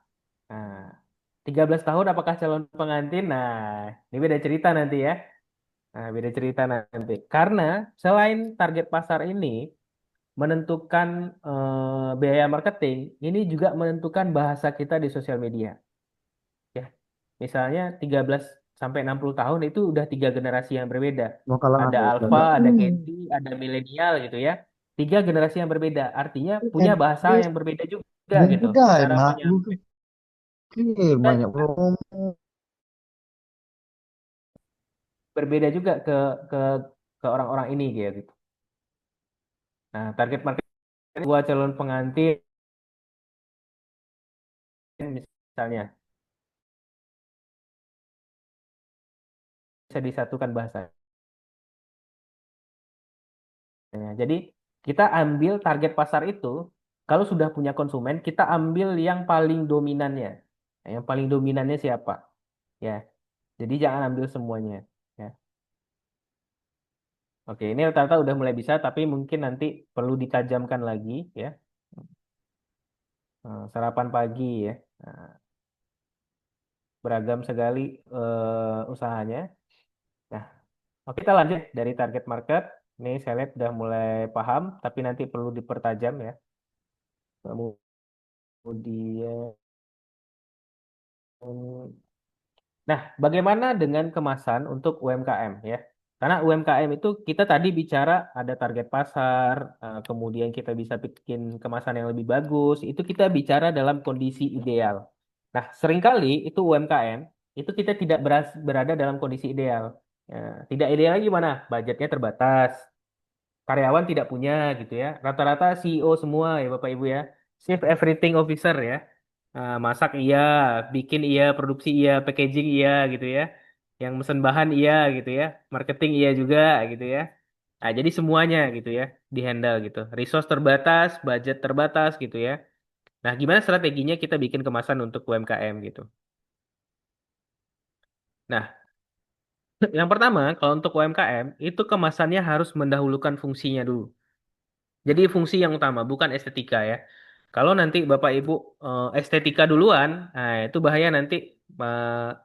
Nah, 13 tahun apakah calon pengantin? Nah, ini beda cerita nanti ya. Nah, beda cerita nanti. Karena selain target pasar ini menentukan biaya marketing, ini juga menentukan bahasa kita di sosial media. Ya, misalnya 13 sampai 60 tahun itu udah tiga generasi yang berbeda. Mau kalah Ada apa? alpha, ada Gen Z, ada milenial gitu ya. Tiga generasi yang berbeda. Artinya punya bahasa yang berbeda juga Dan gitu. juga Cara emak. menyampaikan. Banyak promo. Berbeda juga ke ke orang-orang ini gitu. Nah, target market dua calon pengantin misalnya bisa disatukan bahasanya. Jadi kita ambil target pasar itu, kalau sudah punya konsumen, kita ambil yang paling dominannya. Nah, yang paling dominannya siapa? Ya, jadi jangan ambil semuanya. Ya. Oke, ini rata-rata udah mulai bisa, tapi mungkin nanti perlu ditajamkan lagi, ya. Sarapan pagi, ya. Nah, beragam sekali usahanya. Nah, oke, kita lanjut dari target market. Ini saya lihat udah mulai paham, tapi nanti perlu dipertajam ya. Kemudian, nah, bagaimana dengan kemasan untuk UMKM ya? Karena UMKM itu kita tadi bicara ada target pasar, kemudian kita bisa bikin kemasan yang lebih bagus. Itu kita bicara dalam kondisi ideal. Nah, seringkali itu UMKM itu kita tidak berada dalam kondisi ideal. Ya, tidak ideal gimana? Budgetnya terbatas, karyawan tidak punya gitu ya. Rata-rata CEO semua ya Bapak Ibu ya. Chief Everything Officer ya. Masak iya, bikin iya, produksi iya, packaging iya gitu ya. Yang mesen bahan iya gitu ya. Marketing iya juga gitu ya. Nah, jadi semuanya gitu ya dihandle gitu. Resource terbatas, budget terbatas gitu ya. Nah, gimana strateginya kita bikin kemasan untuk UMKM gitu. Nah, yang pertama kalau untuk UMKM itu kemasannya harus mendahulukan fungsinya dulu. Jadi fungsi yang utama, bukan estetika ya. Kalau nanti Bapak Ibu estetika duluan, nah itu bahaya nanti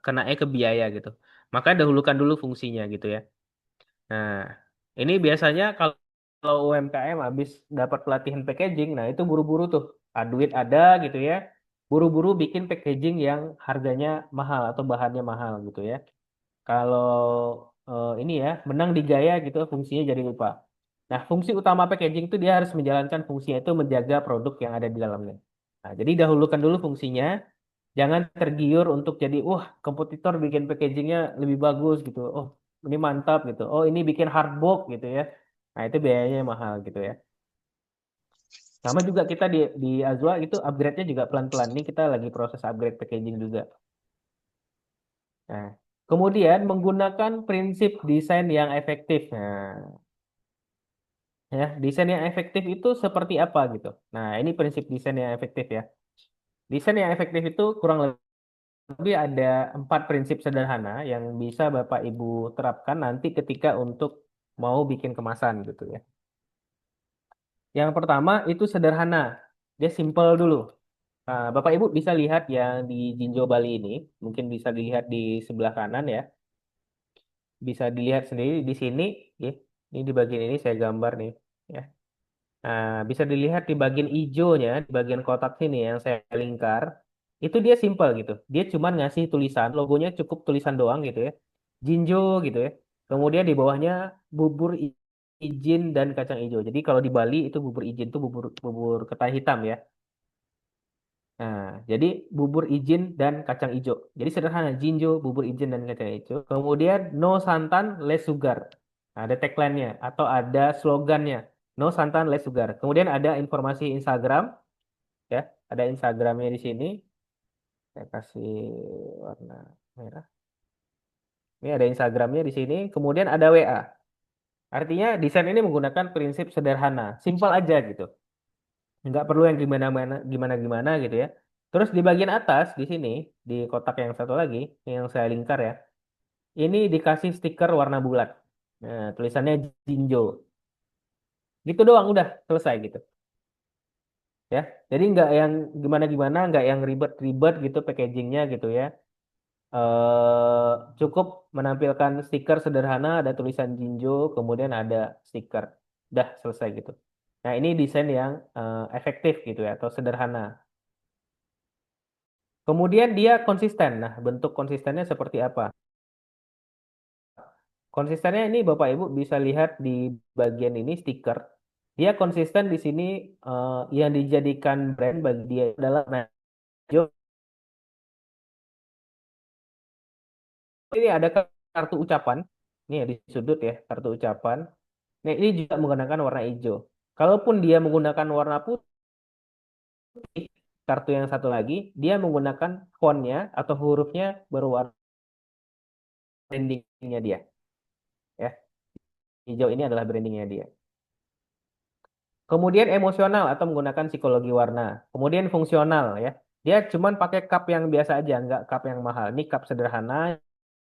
kenanya ke biaya gitu. Maka dahulukan dulu fungsinya gitu ya. Nah, ini biasanya kalau UMKM habis dapat pelatihan packaging, nah itu buru-buru tuh. Duit ada gitu ya. Buru-buru bikin packaging yang harganya mahal atau bahannya mahal gitu ya. Kalau ini ya menang di gaya gitu fungsinya jadi lupa. Nah, fungsi utama packaging itu dia harus menjalankan fungsinya itu menjaga produk yang ada di dalamnya. Nah, jadi dahulukan dulu fungsinya, jangan tergiur untuk jadi wah kompetitor bikin packagingnya lebih bagus gitu. Oh, ini mantap gitu. Oh, ini bikin hardbox gitu ya. Nah, itu biayanya mahal gitu ya. Sama juga kita di Azwa itu upgrade-nya juga pelan-pelan. Ini kita lagi proses upgrade packaging juga. Nah, kemudian menggunakan prinsip desain yang efektif. Nah, ya, desain yang efektif itu seperti apa gitu. Nah, ini prinsip desain yang efektif ya. Desain yang efektif itu kurang lebih ada 4 prinsip sederhana yang bisa Bapak Ibu terapkan nanti ketika untuk mau bikin kemasan gitu ya. Yang pertama itu sederhana, dia simple dulu. Nah, Bapak Ibu bisa lihat yang di Jinjo Bali ini, mungkin bisa dilihat di sebelah kanan ya. Bisa dilihat sendiri di sini, ya. Ini di bagian ini saya gambar nih, ya. Nah, bisa dilihat di bagian hijaunya, di bagian kotak sini yang saya lingkar, itu dia simple gitu. Dia cuma ngasih tulisan, logonya cukup tulisan doang gitu ya. Jinjo gitu ya. Kemudian di bawahnya bubur izin dan kacang hijau. Jadi kalau di Bali itu bubur izin itu bubur bubur ketai hitam ya. Nah, jadi bubur izin dan kacang hijau. Jadi sederhana, jinjo, bubur izin dan kacang hijau. Kemudian no santan, less sugar. Nah, ada tagline-nya atau ada slogannya. No santan, less sugar. Kemudian ada informasi Instagram, ya. Ada Instagramnya di sini. Saya kasih warna merah. Ini ada Instagramnya di sini. Kemudian ada WA. Artinya desain ini menggunakan prinsip sederhana, simpel aja gitu. Nggak perlu yang gimana-mana, gimana-gimana gitu ya. Terus di bagian atas di sini, di kotak yang satu lagi, yang saya lingkar ya, ini dikasih stiker warna bulat. Nah, tulisannya Jinjo. Gitu doang, udah selesai gitu. Ya, jadi nggak yang gimana-gimana, nggak yang ribet-ribet gitu packagingnya gitu ya. Cukup menampilkan stiker sederhana, ada tulisan Jinjo, kemudian ada stiker. Udah selesai gitu. Nah, ini desain yang efektif gitu ya, atau sederhana. Kemudian dia konsisten. Nah, bentuk konsistennya seperti apa? Konsistennya ini Bapak Ibu bisa lihat di bagian ini stiker. Dia konsisten di sini yang dijadikan brand bagi dia adalah Najo ini ada kartu ucapan. Ini ya di sudut ya, kartu ucapan. Nah, ini juga menggunakan warna hijau. Kalaupun dia menggunakan warna putih, kartu yang satu lagi, dia menggunakan fontnya atau hurufnya berwarna brandingnya dia. Ya, hijau ini adalah brandingnya dia. Kemudian emosional atau menggunakan psikologi warna. Kemudian fungsional ya. Dia cuman pakai cup yang biasa aja, nggak cup yang mahal. Ini cup sederhana,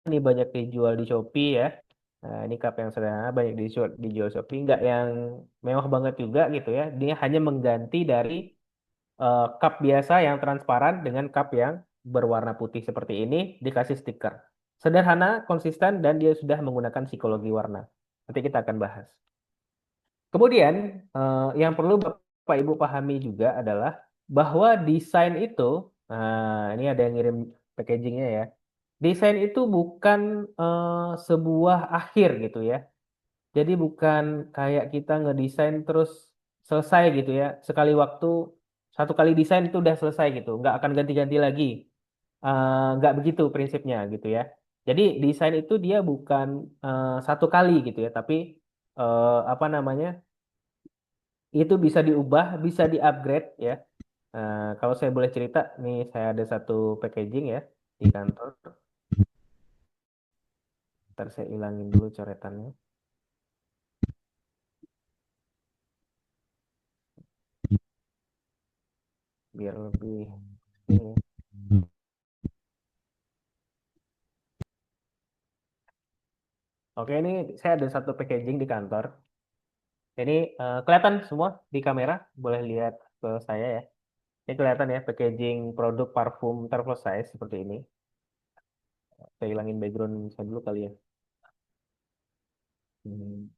ini banyak dijual di Shopee ya. Nah, ini cup yang sederhana banyak dijual Shopee, nggak yang mewah banget juga gitu ya. Dia hanya mengganti dari cup biasa yang transparan dengan cup yang berwarna putih seperti ini, dikasih stiker. Sederhana, konsisten, dan dia sudah menggunakan psikologi warna. Nanti kita akan bahas. Kemudian, yang perlu Bapak Ibu pahami juga adalah bahwa desain itu, ini ada yang ngirim packagingnya ya. Desain itu bukan sebuah akhir gitu ya. Jadi bukan kayak kita ngedesain terus selesai gitu ya. Sekali waktu, satu kali desain itu udah selesai gitu. Nggak akan ganti-ganti lagi. Nggak begitu prinsipnya gitu ya. Jadi desain itu dia bukan satu kali gitu ya. Tapi apa namanya? Itu bisa diubah, bisa di-upgrade ya. Kalau saya boleh cerita, nih saya ada satu packaging ya di kantor. Ntar saya ilangin dulu coretannya. Biar lebih ini. Oke, ini saya ada satu packaging di kantor. Ini kelihatan semua di kamera, boleh lihat ke saya ya. Ini kelihatan ya packaging produk parfum Terclose Size seperti ini. Saya hilangin background saya dulu kali ya. Hmm.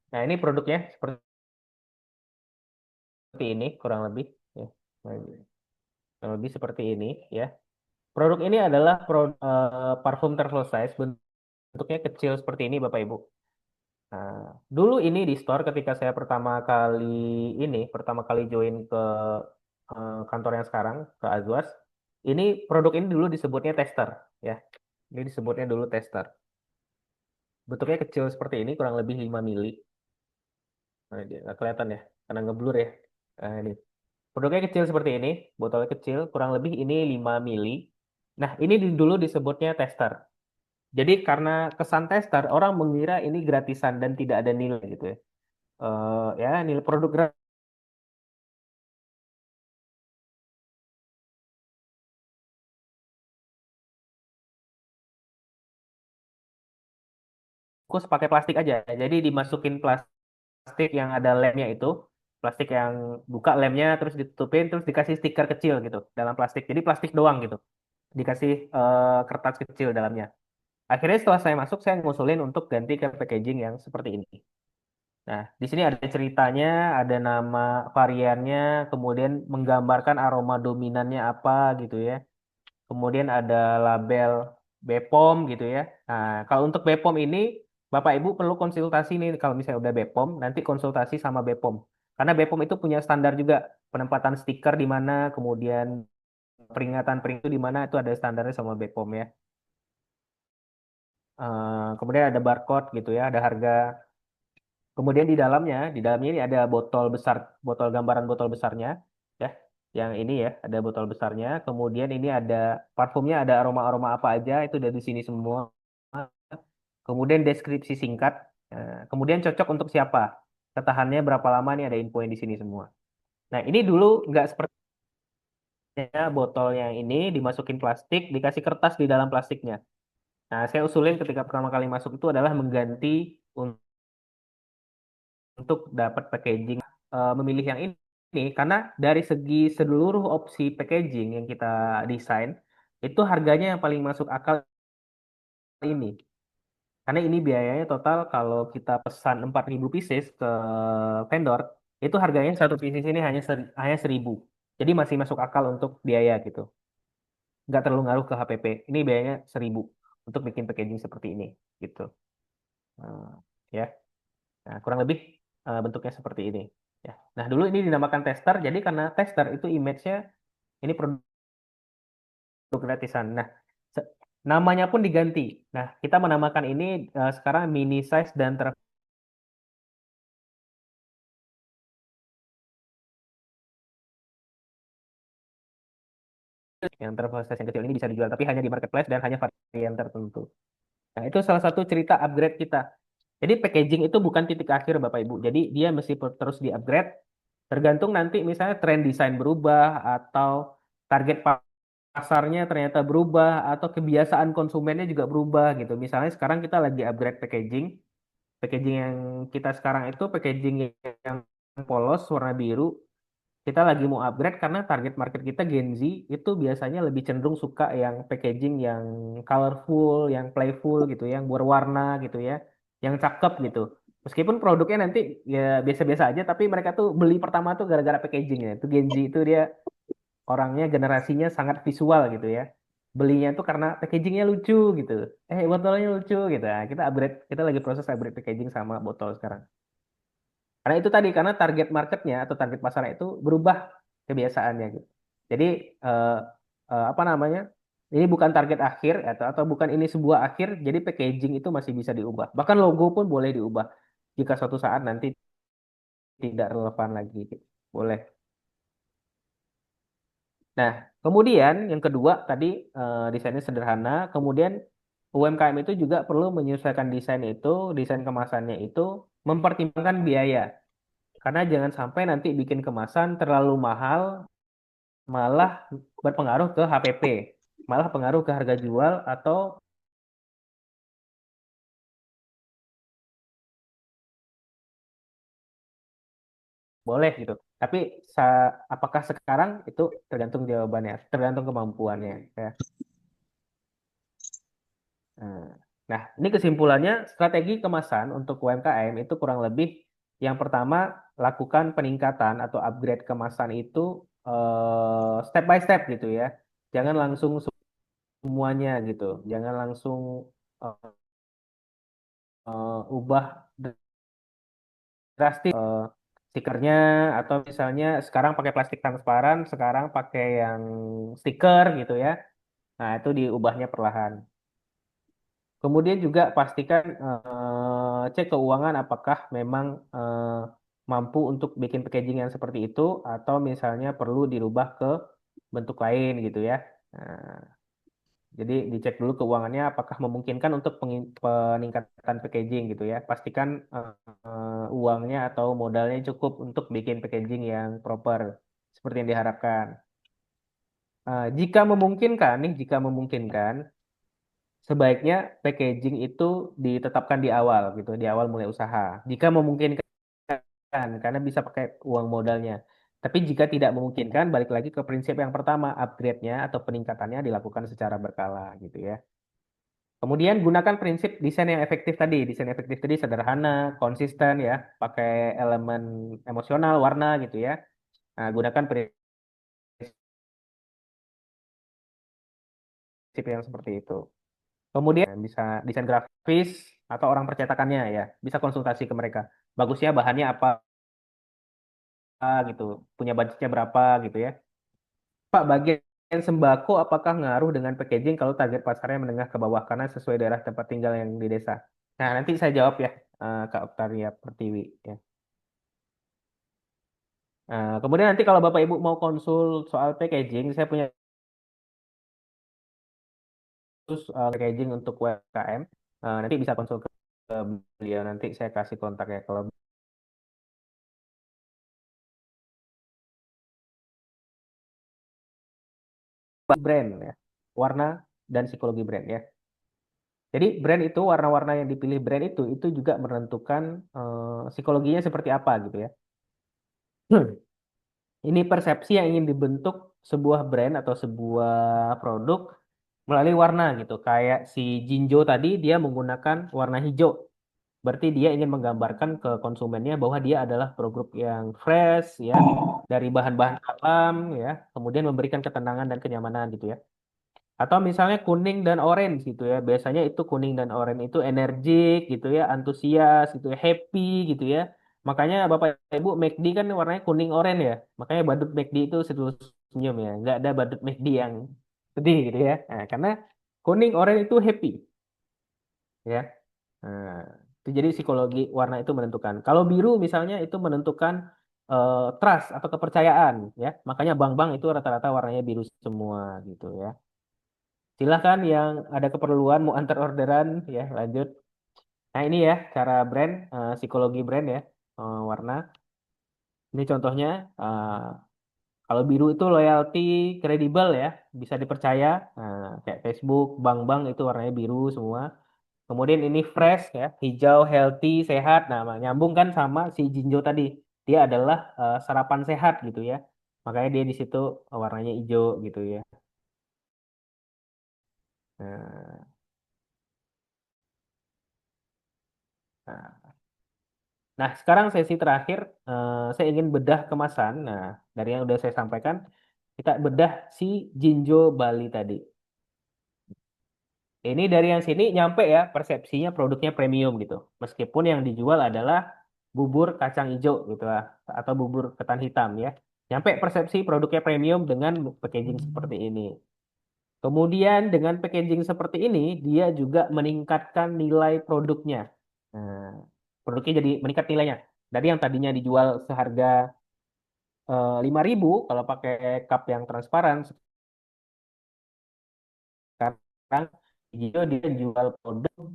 Nah, ini produknya seperti ini kurang lebih ya. Kurang lebih seperti ini ya. Produk ini adalah parfum Terclose Size, bentuknya kecil seperti ini Bapak Ibu. Nah, dulu ini di store ketika saya pertama kali join ke kantor yang sekarang ke Azwas, ini produk ini dulu disebutnya tester ya. Ini disebutnya dulu tester. Bentuknya kecil seperti ini kurang lebih 5 mili. Nah, dia nggak kelihatan ya karena ngeblur ya. Nah, ini. Produknya kecil seperti ini, botolnya kecil, kurang lebih ini 5 mili. Nah, ini dulu disebutnya tester. Jadi karena kesan tester, orang mengira ini gratisan dan tidak ada nilai gitu ya. Ya, nilai produk gratis bungkus pakai plastik aja. Jadi dimasukin plastik yang ada lemnya itu, plastik yang buka lemnya terus ditutupin terus dikasih stiker kecil gitu dalam plastik. Jadi plastik doang gitu. Dikasih kertas kecil dalamnya. Akhirnya setelah saya masuk saya ngusulin untuk ganti ke packaging yang seperti ini. Nah, di sini ada ceritanya, ada nama variannya, kemudian menggambarkan aroma dominannya apa gitu ya. Kemudian ada label BPOM gitu ya. Nah, kalau untuk BPOM ini, Bapak Ibu perlu konsultasi nih kalau misalnya udah BPOM, nanti konsultasi sama BPOM. Karena BPOM itu punya standar juga, penempatan stiker di mana, kemudian peringatan-peringatan itu di mana, itu ada standarnya sama BPOM ya. Kemudian ada barcode gitu ya, ada harga. Kemudian di dalamnya ini ada botol besar, gambaran botol besarnya, ya. Yang ini ya, ada botol besarnya. Kemudian ini ada parfumnya, ada aroma-aroma apa aja, itu dari sini semua. Kemudian deskripsi singkat. Kemudian cocok untuk siapa? Ketahannya berapa lama nih, ada info yang di sini semua. Nah, ini dulu nggak seperti botolnya ini dimasukin plastik, dikasih kertas di dalam plastiknya. Nah, saya usulin ketika pertama kali masuk itu adalah mengganti untuk dapat packaging, memilih yang ini karena dari segi seluruh opsi packaging yang kita desain itu harganya yang paling masuk akal ini. Karena ini biayanya total kalau kita pesan 4.000 pieces ke vendor itu harganya satu pieces ini hanya 1.000. Jadi masih masuk akal untuk biaya gitu. Nggak terlalu ngaruh ke HPP. Ini biayanya 1.000 untuk bikin packaging seperti ini gitu. Ya. Nah, kurang lebih bentuknya seperti ini. Ya. Nah, dulu ini dinamakan tester, jadi karena tester itu image-nya ini produk gratisan. Nah, namanya pun diganti. Nah, kita menamakan ini sekarang mini size dan yang travel size yang kecil ini bisa dijual, tapi hanya di marketplace dan hanya varian tertentu. Nah, itu salah satu cerita upgrade kita. Jadi packaging itu bukan titik akhir Bapak Ibu. Jadi dia mesti terus di-upgrade tergantung nanti misalnya tren desain berubah atau target pasarnya ternyata berubah atau kebiasaan konsumennya juga berubah gitu. Misalnya sekarang kita lagi upgrade packaging. Packaging yang kita sekarang itu packaging yang polos warna biru. Kita lagi mau upgrade karena target market kita Gen Z itu biasanya lebih cenderung suka yang packaging yang colorful, yang playful gitu, yang berwarna gitu ya, yang cakep gitu. Meskipun produknya nanti ya biasa-biasa aja, tapi mereka tuh beli pertama tuh gara-gara packagingnya. Itu Gen Z itu dia orangnya generasinya sangat visual gitu ya. Belinya tuh karena packagingnya lucu gitu. Botolnya lucu gitu. Nah, kita upgrade, kita lagi proses upgrade packaging sama botol sekarang. Karena itu tadi, karena target marketnya atau target pasarnya itu berubah kebiasaannya gitu. Jadi eh, apa namanya? Ini bukan target akhir atau bukan ini sebuah akhir. Jadi packaging itu masih bisa diubah. Bahkan logo pun boleh diubah jika suatu saat nanti tidak relevan lagi. Gitu. Boleh. Nah, kemudian yang kedua tadi desainnya sederhana. Kemudian UMKM itu juga perlu menyesuaikan desain itu, desain kemasannya itu mempertimbangkan biaya. Karena jangan sampai nanti bikin kemasan terlalu mahal, malah berpengaruh ke HPP, malah pengaruh ke harga jual atau boleh gitu. Tapi apakah sekarang itu tergantung jawabannya, tergantung kemampuannya. Ya. Nah, nah, ini kesimpulannya strategi kemasan untuk UMKM itu kurang lebih yang pertama lakukan peningkatan atau upgrade kemasan itu step by step gitu ya. Jangan langsung semuanya gitu. Jangan langsung eh, ubah drastis stikernya atau misalnya sekarang pakai plastik transparan, sekarang pakai yang stiker gitu ya. Nah, itu diubahnya perlahan. Kemudian juga pastikan cek keuangan apakah memang mampu untuk bikin packaging yang seperti itu atau misalnya perlu dirubah ke bentuk lain gitu ya. Nah, jadi dicek dulu keuangannya apakah memungkinkan untuk peningkatan packaging gitu ya. Pastikan uangnya atau modalnya cukup untuk bikin packaging yang proper seperti yang diharapkan. Jika memungkinkan nih, jika memungkinkan, sebaiknya packaging itu ditetapkan di awal gitu, di awal mulai usaha. Jika memungkinkan, karena bisa pakai uang modalnya. Tapi jika tidak memungkinkan, balik lagi ke prinsip yang pertama, upgrade-nya atau peningkatannya dilakukan secara berkala gitu ya. Kemudian gunakan prinsip desain yang efektif tadi. Desain efektif tadi sederhana, konsisten ya, pakai elemen emosional, warna gitu ya. Nah, gunakan prinsip yang seperti itu. Kemudian bisa desain grafis atau orang percetakannya ya, bisa konsultasi ke mereka. Bagusnya bahannya apa gitu, punya budgetnya berapa gitu ya. Pak, bagian sembako apakah ngaruh dengan packaging kalau target pasarnya menengah ke bawah karena sesuai daerah tempat tinggal yang di desa? Nah, nanti saya jawab ya, Kak Oktaria Pertiwi ya. Kemudian nanti kalau Bapak Ibu mau konsul soal packaging, saya punya packaging untuk UMKM. Nanti bisa konsul ke beliau, nanti saya kasih kontaknya kalau brand ya, warna dan psikologi brand ya. Jadi brand itu warna-warna yang dipilih brand itu juga menentukan psikologinya seperti apa gitu ya. Ini persepsi yang ingin dibentuk sebuah brand atau sebuah produk melalui warna gitu. Kayak si Jinjo tadi dia menggunakan warna hijau. Berarti dia ingin menggambarkan ke konsumennya bahwa dia adalah produk yang fresh ya, dari bahan-bahan alam ya, kemudian memberikan ketenangan dan kenyamanan gitu ya. Atau misalnya kuning dan orange gitu ya. Biasanya itu kuning dan orange itu energik gitu ya, antusias gitu ya, happy gitu ya. Makanya Bapak Ibu McD kan warnanya kuning oranye ya. Makanya badut McD itu senyum ya. Nggak ada badut McD yang sedih gitu ya. Nah, karena kuning oranye itu happy ya. Nah, itu jadi psikologi warna itu menentukan. Kalau biru misalnya itu menentukan trust atau kepercayaan ya. Makanya bank-bank itu rata-rata warnanya biru semua gitu ya. Silahkan yang ada keperluan mau antar orderan ya lanjut. Nah ini ya cara brand, psikologi brand ya, warna. Ini contohnya, kalau biru itu loyalty, kredibel ya, bisa dipercaya. Nah, kayak Facebook, bank-bank itu warnanya biru semua. Kemudian ini fresh ya, hijau, healthy, sehat. Nah, nyambung kan sama si Jinjo tadi. Dia adalah sarapan sehat gitu ya. Makanya dia di situ warnanya hijau gitu ya. Nah, nah. Nah, sekarang sesi terakhir, saya ingin bedah kemasan. Nah, dari yang udah saya sampaikan, kita bedah si Jinjo Bali tadi. Ini dari yang sini nyampe ya, persepsinya produknya premium gitu. Meskipun yang dijual adalah bubur kacang hijau gitu lah, atau bubur ketan hitam ya. Nyampe persepsi produknya premium dengan packaging seperti ini. Kemudian dengan packaging seperti ini, dia juga meningkatkan nilai produknya. Nah, produknya jadi meningkat nilainya. Dari yang tadinya dijual seharga 5.000 kalau pakai cup yang transparan, sekarang Gio dia jual produk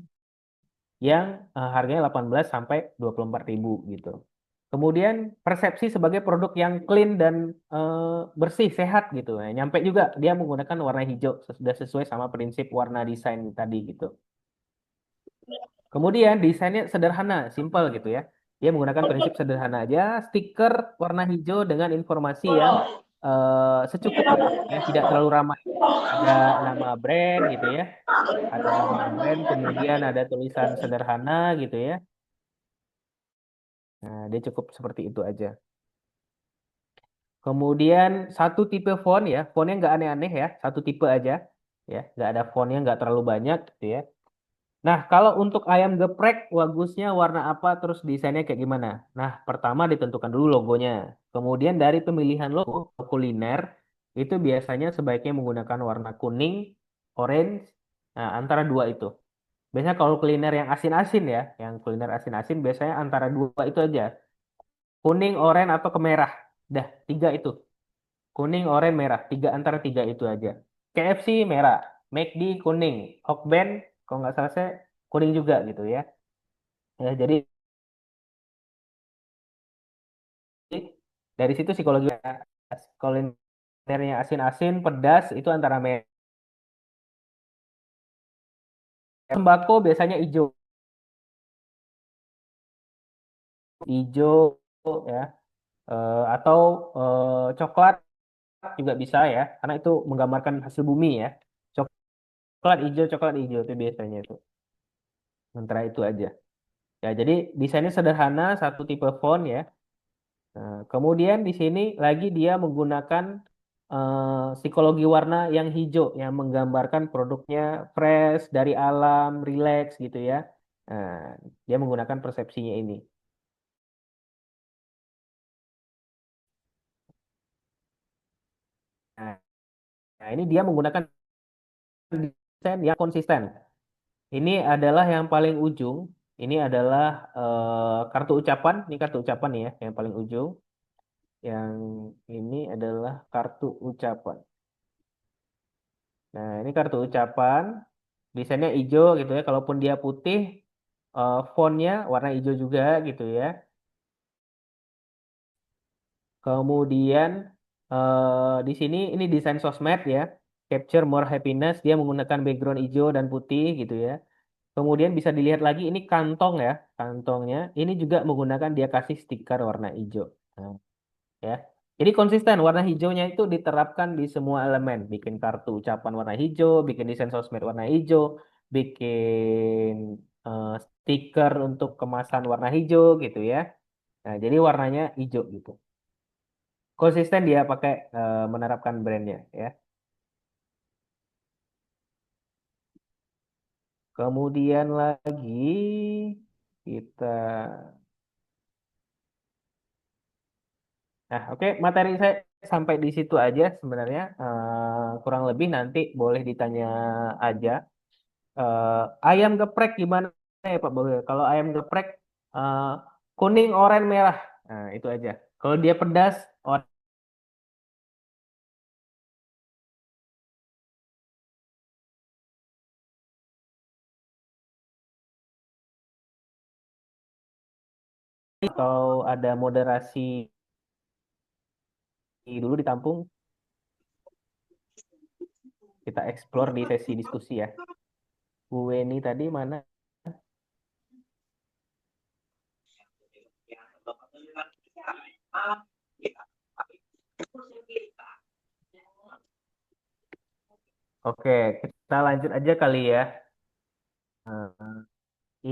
yang harganya 18 sampai 24.000 gitu. Kemudian persepsi sebagai produk yang clean dan bersih, sehat gitu. Nah, nyampe juga dia menggunakan warna hijau sudah sesuai sama prinsip warna desain tadi gitu. Kemudian desainnya sederhana, simple gitu ya. Dia menggunakan prinsip sederhana aja, stiker warna hijau dengan informasi yang secukupnya, yang tidak terlalu ramai. Ada nama brand gitu ya, ada nama brand, kemudian ada tulisan sederhana gitu ya. Nah, dia cukup seperti itu aja. Kemudian satu tipe font ya, fontnya nggak aneh-aneh ya, satu tipe aja ya, nggak ada fontnya nggak terlalu banyak gitu ya. Nah, kalau untuk ayam geprek, bagusnya warna apa, terus desainnya kayak gimana? Nah, pertama ditentukan dulu logonya. Kemudian dari pemilihan logo kuliner, itu biasanya sebaiknya menggunakan warna kuning, orange, nah antara dua itu. Biasanya kalau kuliner yang asin-asin ya, yang kuliner asin-asin biasanya antara dua itu aja. Kuning, oranye, atau kemerah. Dah, tiga itu. Kuning, oranye, merah. Tiga antara tiga itu aja. KFC merah, McD kuning, Hokben kalau nggak salah saya kuning juga gitu ya. Ya, jadi dari situ psikologi kulinernya asin-asin, pedas itu antara merah. Sembako biasanya hijau, hijau ya. Atau coklat juga bisa ya, karena itu menggambarkan hasil bumi ya. Coklat hijau itu biasanya itu. Antara itu aja. Ya, jadi desainnya sederhana, satu tipe font ya. Nah, kemudian di sini lagi dia menggunakan psikologi warna yang hijau yang menggambarkan produknya fresh, dari alam, relax gitu ya. Nah, dia menggunakan persepsinya ini. Nah, nah, ini dia menggunakan desain yang konsisten. Ini adalah yang paling ujung. Ini adalah kartu ucapan. Ini kartu ucapan ya, yang paling ujung. Yang ini adalah kartu ucapan. Nah, ini kartu ucapan. Desainnya hijau gitu ya. Kalaupun dia putih, fontnya warna hijau juga gitu ya. Kemudian di sini ini desain sosmed ya. Capture more happiness. Dia menggunakan background hijau dan putih gitu ya. Kemudian bisa dilihat lagi ini kantong ya, kantongnya. Ini juga menggunakan dia kasih stiker warna hijau. Nah, ya. Jadi konsisten warna hijaunya itu diterapkan di semua elemen. Bikin kartu ucapan warna hijau, bikin desain sosmed warna hijau, bikin stiker untuk kemasan warna hijau gitu ya. Nah, jadi warnanya hijau gitu. Konsisten dia pakai menerapkan brandnya ya. Kemudian lagi kita Nah, oke, materi saya sampai di situ aja sebenarnya. Kurang lebih nanti boleh ditanya aja. Ayam geprek gimana ya Pak Boga? Kalau ayam geprek eh, kuning, oranye, merah. Nah, itu aja. Kalau dia pedas, atau ada moderasi dulu ditampung, kita explore di sesi diskusi ya. Bu Weni tadi mana? Oke, kita lanjut aja kali ya. Eh,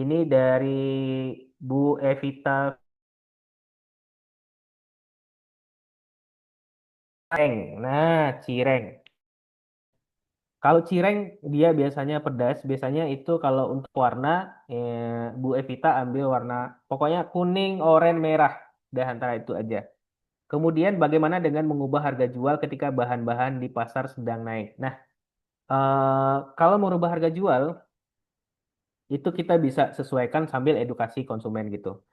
ini dari Bu Evita Cireng. Nah, cireng. Kalau cireng dia biasanya pedas. Biasanya itu kalau untuk warna, Bu Evita ambil warna pokoknya kuning, oranye, merah. Udah antara itu aja. Kemudian bagaimana dengan mengubah harga jual ketika bahan-bahan di pasar sedang naik? Nah, kalau merubah harga jual, itu kita bisa sesuaikan sambil edukasi konsumen gitu.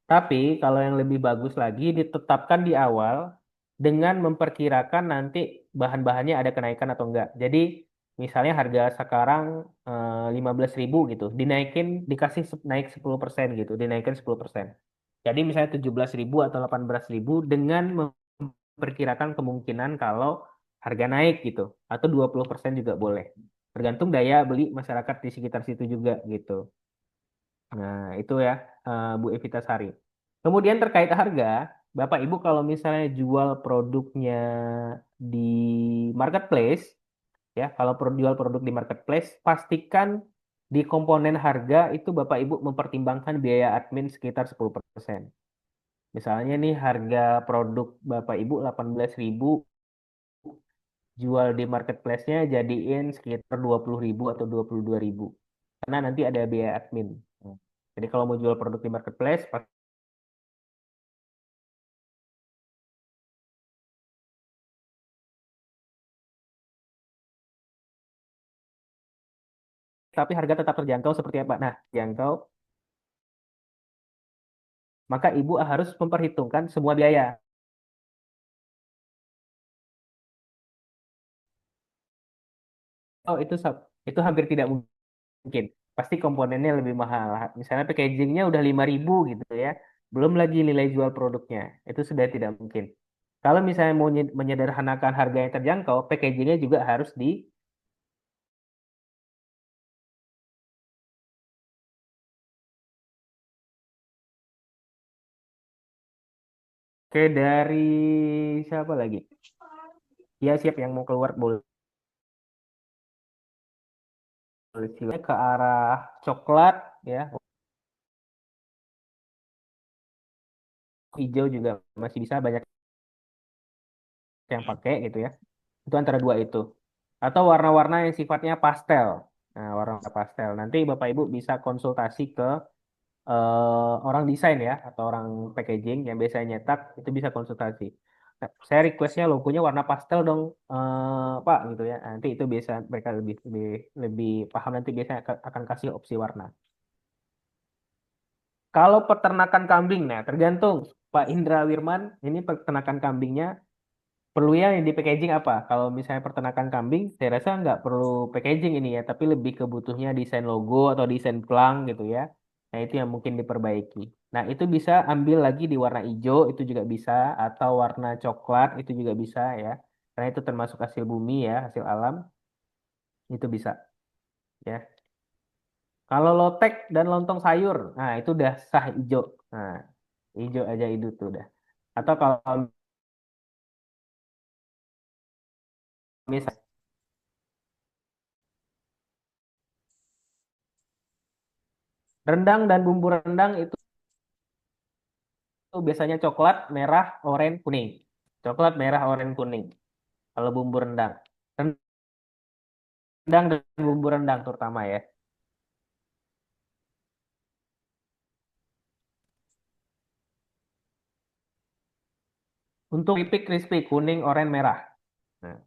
Tapi kalau yang lebih bagus lagi ditetapkan di awal dengan memperkirakan nanti bahan-bahannya ada kenaikan atau enggak. Jadi misalnya harga sekarang 15.000 gitu, dinaikin dikasih naik 10% gitu, dinaikin 10%. Jadi misalnya 17.000 atau 18.000 dengan memperkirakan kemungkinan kalau harga naik gitu, atau 20% juga boleh. Tergantung daya beli masyarakat di sekitar situ juga gitu. Nah, itu ya Bu Evita Sari. Kemudian terkait harga, Bapak Ibu kalau misalnya jual produknya di marketplace, ya, kalau jual produk di marketplace, pastikan di komponen harga itu Bapak Ibu mempertimbangkan biaya admin sekitar 10%. Misalnya nih harga produk Bapak Ibu 18.000, jual di marketplace-nya jadiin sekitar 20.000 atau 22.000. Karena nanti ada biaya admin. Jadi kalau mau jual produk di marketplace, tapi harga tetap terjangkau seperti apa? Nah, jangkau, maka ibu harus memperhitungkan semua biaya. Oh, itu hampir tidak mungkin. Pasti komponennya lebih mahal. Misalnya packagingnya udah 5.000 gitu ya. Belum lagi nilai jual produknya. Itu sudah tidak mungkin. Kalau misalnya mau menyederhanakan harga yang terjangkau, packagingnya juga harus di. Oke, dari siapa lagi? Ya, siap yang mau keluar boleh. Silakan ke arah coklat ya. Hijau juga masih bisa banyak yang pakai gitu ya. Itu antara dua itu. Atau warna-warna yang sifatnya pastel. Nah, warna pastel. Nanti Bapak Ibu bisa konsultasi ke orang desain ya, atau orang packaging yang biasanya nyetak, itu bisa konsultasi. Nah, saya requestnya logonya warna pastel dong, Pak, gitu ya. Nanti itu biasa mereka lebih lebih lebih paham, nanti biasanya akan kasih opsi warna. Kalau peternakan kambing, nah tergantung Pak Indra Wirman, ini peternakan kambingnya perlu yang di packaging apa? Kalau misalnya peternakan kambing, saya rasa nggak perlu packaging ini ya, tapi lebih kebutuhnya desain logo atau desain plang gitu ya. Nah, itu yang mungkin diperbaiki. Nah, itu bisa ambil lagi di warna hijau, itu juga bisa, atau warna coklat, itu juga bisa ya. Karena itu termasuk hasil bumi ya, hasil alam, itu bisa ya. Kalau lotek dan lontong sayur, nah itu udah sah hijau. Nah, hijau aja itu tuh udah. Atau kalau misalnya rendang dan bumbu rendang itu biasanya coklat, merah, oranye, kuning. Coklat, merah, oranye, kuning. Kalau bumbu rendang. Rendang dan bumbu rendang terutama ya. Untuk keripik crispy kuning, oranye, merah. Nah,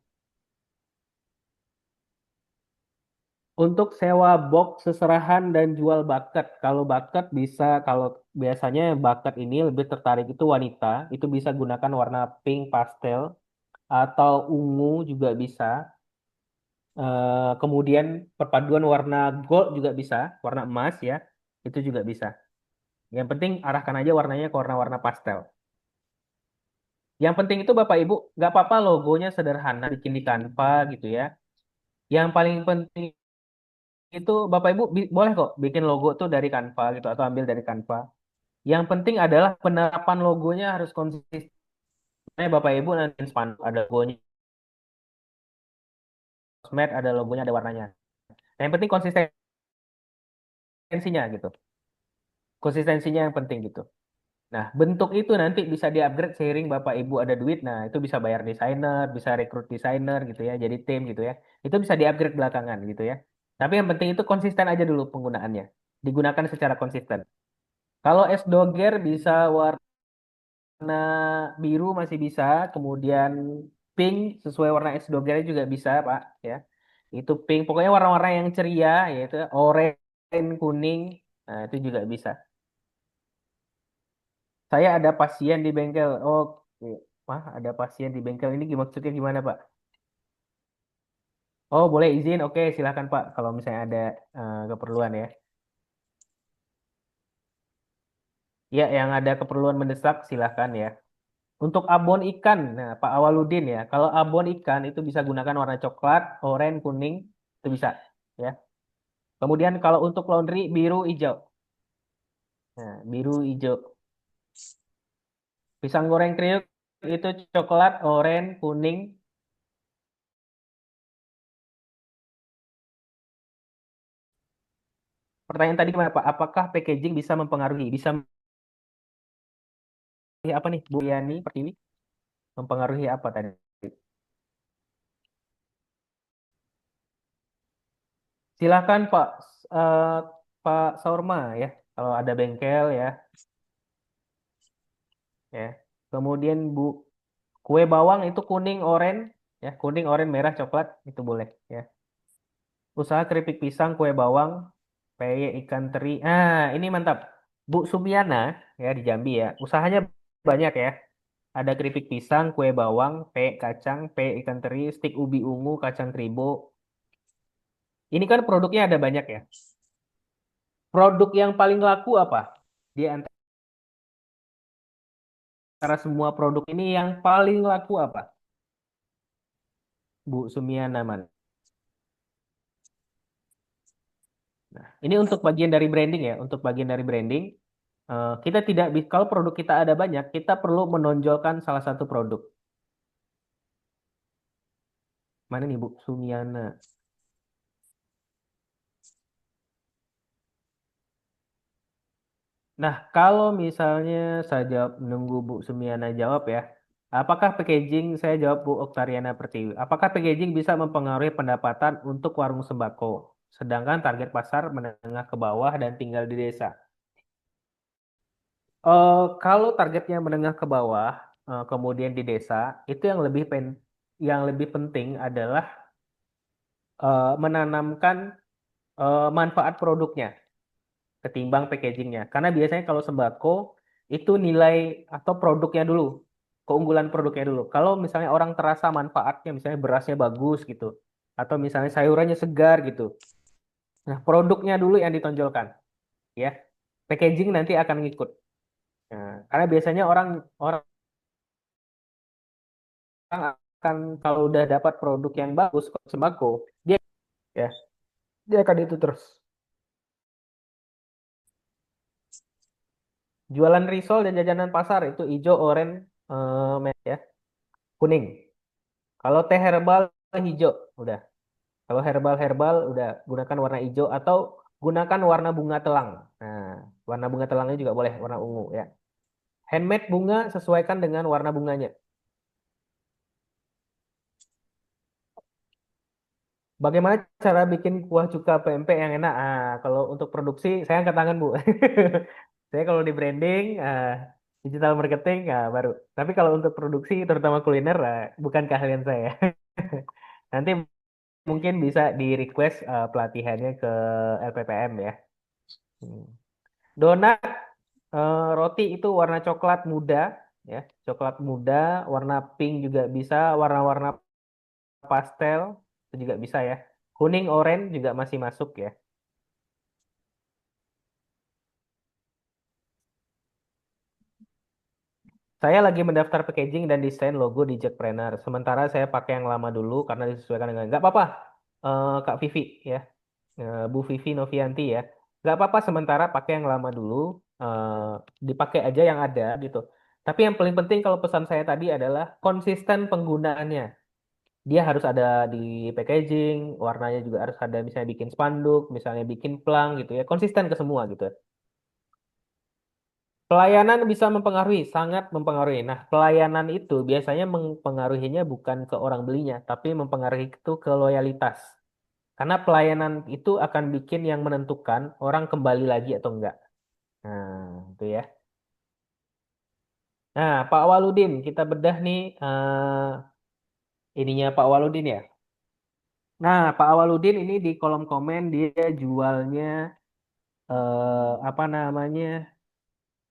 untuk sewa box seserahan dan jual bucket. Kalau bucket bisa, kalau biasanya bucket ini lebih tertarik itu wanita, itu bisa gunakan warna pink pastel atau ungu juga bisa. Kemudian perpaduan warna gold juga bisa, warna emas ya, itu juga bisa. Yang penting arahkan aja warnanya ke warna-warna pastel. Yang penting itu Bapak Ibu, nggak apa-apa logonya sederhana, bikin di Canva gitu ya. Yang paling penting itu Bapak Ibu boleh kok bikin logo tuh dari Canva gitu atau ambil dari Canva. Yang penting adalah penerapan logonya harus konsisten. Bapak Ibu nanti spanduk ada logonya, sosmed ada logonya, ada warnanya. Nah, yang penting konsistensinya gitu. Konsistensinya yang penting gitu. Nah, bentuk itu nanti bisa di-upgrade seiring Bapak Ibu ada duit. Nah, itu bisa bayar desainer, bisa rekrut desainer gitu ya, jadi tim gitu ya. Itu bisa di-upgrade belakangan gitu ya. Tapi yang penting itu konsisten aja dulu penggunaannya. Digunakan secara konsisten. Kalau es doger bisa warna biru masih bisa, kemudian pink sesuai warna es dogernya juga bisa, Pak, ya. Itu pink, pokoknya warna-warna yang ceria yaitu oranye, kuning. Nah, itu juga bisa. Saya ada pasien di bengkel. Oh, wah, ada pasien di bengkel ini maksudnya gimana, Pak? Oh, boleh izin. Oke, silakan, Pak. Kalau misalnya ada keperluan ya. Ya, yang ada keperluan mendesak silakan ya. Untuk abon ikan, nah Pak Awaludin ya. Kalau abon ikan itu bisa gunakan warna coklat, oranye, kuning, itu bisa ya. Kemudian kalau untuk laundry biru, hijau. Nah, biru, hijau. Pisang goreng kriuk itu coklat, oranye, kuning. Pertanyaan tadi gimana Pak? Apakah packaging bisa mempengaruhi? Bisa apa nih Bu Yani Pertiwi? Mempengaruhi apa tadi? Silakan Pak eh, Pak Saurma ya. Kalau ada bengkel ya, ya. Kemudian Bu kue bawang itu kuning, oranye, ya kuning, oranye, merah, coklat itu boleh ya. Usaha keripik pisang, kue bawang, peye ikan teri. Ah ini mantap. Bu Sumiana ya di Jambi ya. Usahanya banyak ya. Ada keripik pisang, kue bawang, peye kacang, peye ikan teri, stik ubi ungu, kacang kribo. Ini kan produknya ada banyak ya. Produk yang paling laku apa? Di antara semua produk ini yang paling laku apa? Bu Sumiana man. Nah, ini untuk bagian dari branding ya. Untuk bagian dari branding, kita tidak kalau produk kita ada banyak, kita perlu menonjolkan salah satu produk. Mana nih Bu Sumiana? Nah, kalau misalnya saya jawab nunggu Bu Sumiana jawab ya. Apakah packaging, saya jawab Bu Oktariana Pertiwi. Apakah packaging bisa mempengaruhi pendapatan untuk warung sembako? Sedangkan target pasar menengah ke bawah dan tinggal di desa. Kalau targetnya menengah ke bawah, kemudian di desa, itu yang lebih penting adalah menanamkan manfaat produknya ketimbang packagingnya. Karena biasanya kalau sembako itu nilai atau produknya dulu, keunggulan produknya dulu. Kalau misalnya orang terasa manfaatnya, misalnya berasnya bagus gitu, atau misalnya sayurannya segar gitu. Nah, produknya dulu yang ditonjolkan, ya. Packaging nanti akan ngikut. Nah, karena biasanya orang orang akan kalau udah dapat produk yang bagus sembako, dia ya dia akan itu terus. Jualan risol dan jajanan pasar itu hijau, oranye, merah ya, kuning. Kalau teh herbal hijau, udah. Kalau herbal udah gunakan warna hijau atau gunakan warna bunga telang. Nah, warna bunga telangnya juga boleh warna ungu ya. Handmade bunga sesuaikan dengan warna bunganya. Bagaimana cara bikin kuah cuka PMP yang enak? Kalau untuk produksi saya angkat tangan Bu. Saya kalau di branding, Digital marketing ya baru. Tapi kalau untuk produksi terutama kuliner bukan keahlian saya. Nanti mungkin bisa di request pelatihannya ke LPPM ya. Hmm. Donat roti itu warna coklat muda ya, coklat muda, warna pink juga bisa, warna-warna pastel itu juga bisa ya. Kuning, oranye juga masih masuk ya. Saya lagi mendaftar packaging dan desain logo di Jackpreneur. Sementara saya pakai yang lama dulu karena disesuaikan dengan. Nggak apa-apa, Kak Vivi ya, Bu Vivi Novianti ya. Nggak apa-apa sementara pakai yang lama dulu, dipakai aja yang ada gitu. Tapi yang paling penting kalau pesan saya tadi adalah konsisten penggunaannya. Dia harus ada di packaging, warnanya juga harus ada misalnya bikin spanduk, misalnya bikin plang gitu ya. Konsisten ke semua gitu. Pelayanan bisa mempengaruhi, sangat mempengaruhi. Nah, pelayanan itu biasanya mempengaruhinya bukan ke orang belinya, tapi mempengaruhi itu ke loyalitas. Karena pelayanan itu akan bikin yang menentukan orang kembali lagi atau enggak. Nah, itu ya. Nah, Pak Waludin, kita bedah nih ininya Pak Waludin ya. Nah, Pak Waludin ini di kolom komen dia jualnya apa namanya?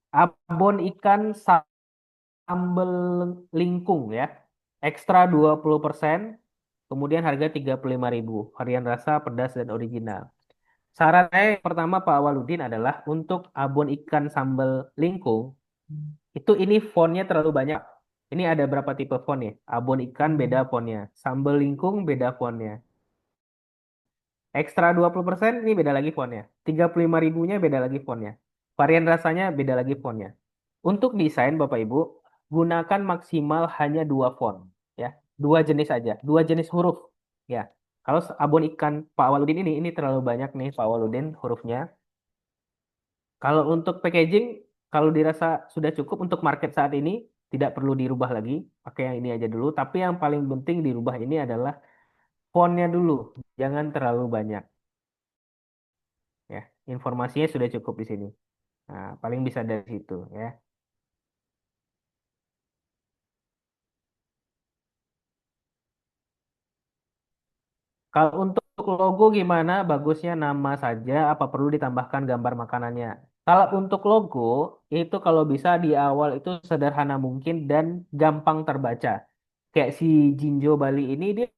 Abon ikan sambal lingkung ya. Ekstra 20%, kemudian harga 35.000. Varian rasa pedas dan original. Saran saya yang pertama Pak Waludin adalah untuk abon ikan sambal lingkung, itu ini fontnya terlalu banyak. Ini ada berapa tipe font ya? Abon ikan beda fontnya. Sambal lingkung beda fontnya. Ekstra 20% ini beda lagi fontnya. 35.000-nya beda lagi fontnya. Varian rasanya beda lagi fontnya. Untuk desain Bapak Ibu, gunakan maksimal hanya dua font. Ya, dua jenis aja. Dua jenis huruf. Ya, kalau abon ikan Pak Waludin ini terlalu banyak nih Pak Waludin hurufnya. Kalau untuk packaging, kalau dirasa sudah cukup untuk market saat ini, tidak perlu dirubah lagi. Pakai yang ini aja dulu. Tapi yang paling penting dirubah ini adalah fontnya dulu. Jangan terlalu banyak. Ya, informasinya sudah cukup di sini. Nah, paling bisa dari situ ya. Kalau untuk logo gimana? Bagusnya nama saja, apa perlu ditambahkan gambar makanannya? Kalau untuk logo, itu kalau bisa di awal itu sederhana mungkin dan gampang terbaca. Kayak si Jinjo Bali ini dia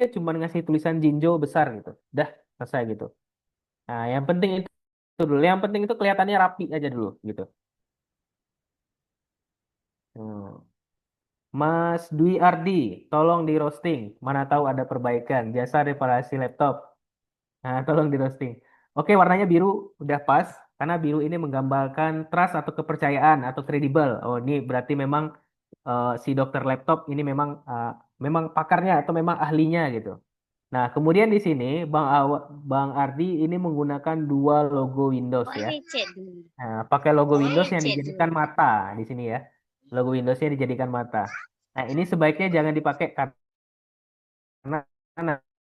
cuma ngasih tulisan Jinjo besar gitu. Dah, selesai gitu. Nah, yang penting itu dulu. Yang penting itu kelihatannya rapi aja dulu gitu. Hmm. Mas Dwi Ardi, tolong di roasting. Mana tahu ada perbaikan. Jasa reparasi laptop. Nah, tolong di roasting. Oke, warnanya biru udah pas karena biru ini menggambarkan trust atau kepercayaan atau kredibel. Oh, ini berarti memang si dokter laptop ini memang pakarnya atau memang ahlinya gitu. Nah, kemudian di sini Bang Ardi ini menggunakan dua logo Windows ya. Nah, pakai logo Windows yang dijadikan mata di sini ya. Logo Windowsnya dijadikan mata. Nah, ini sebaiknya jangan dipakai karena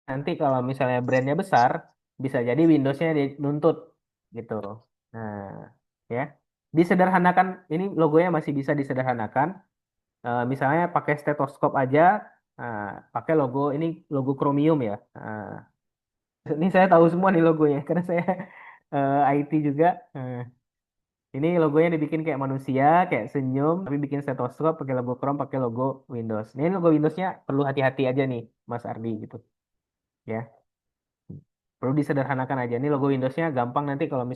nanti kalau misalnya brandnya besar, bisa jadi Windowsnya nuntut gitu. Nah, ya, disederhanakan. Ini logonya masih bisa disederhanakan. Misalnya pakai stetoskop aja, nah, pakai logo ini logo Chromium ya. Nah, ini saya tahu semua nih logonya karena saya IT juga. Ini logonya dibikin kayak manusia, kayak senyum, tapi bikin stetoskop pakai logo Chrome, pakai logo Windows. Ini logo Windowsnya perlu hati-hati aja nih, Mas Ardi gitu. Ya, perlu disederhanakan aja. Ini logo Windowsnya gampang nanti kalau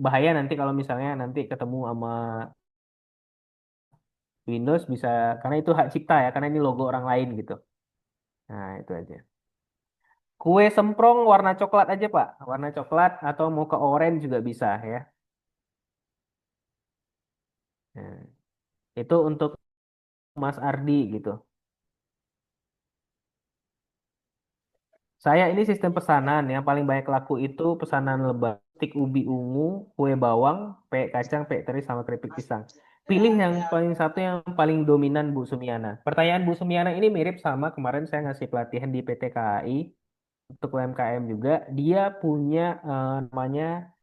bahaya nanti kalau misalnya nanti ketemu sama Windows bisa karena itu hak cipta ya, karena ini logo orang lain gitu. Nah, itu aja. Kue semprong warna coklat aja, Pak. Warna coklat atau mau ke oranye juga bisa ya. Nah, itu untuk Mas Ardi gitu. Saya ini sistem pesanan yang paling banyak laku itu pesanan lebar, stik ubi ungu, kue bawang, pek kacang, pek teri sama keripik pisang. Pilih yang paling satu yang paling dominan Bu Sumiana. Pertanyaan Bu Sumiana ini mirip sama kemarin saya ngasih pelatihan di PT KAI untuk UMKM juga. Dia punya namanya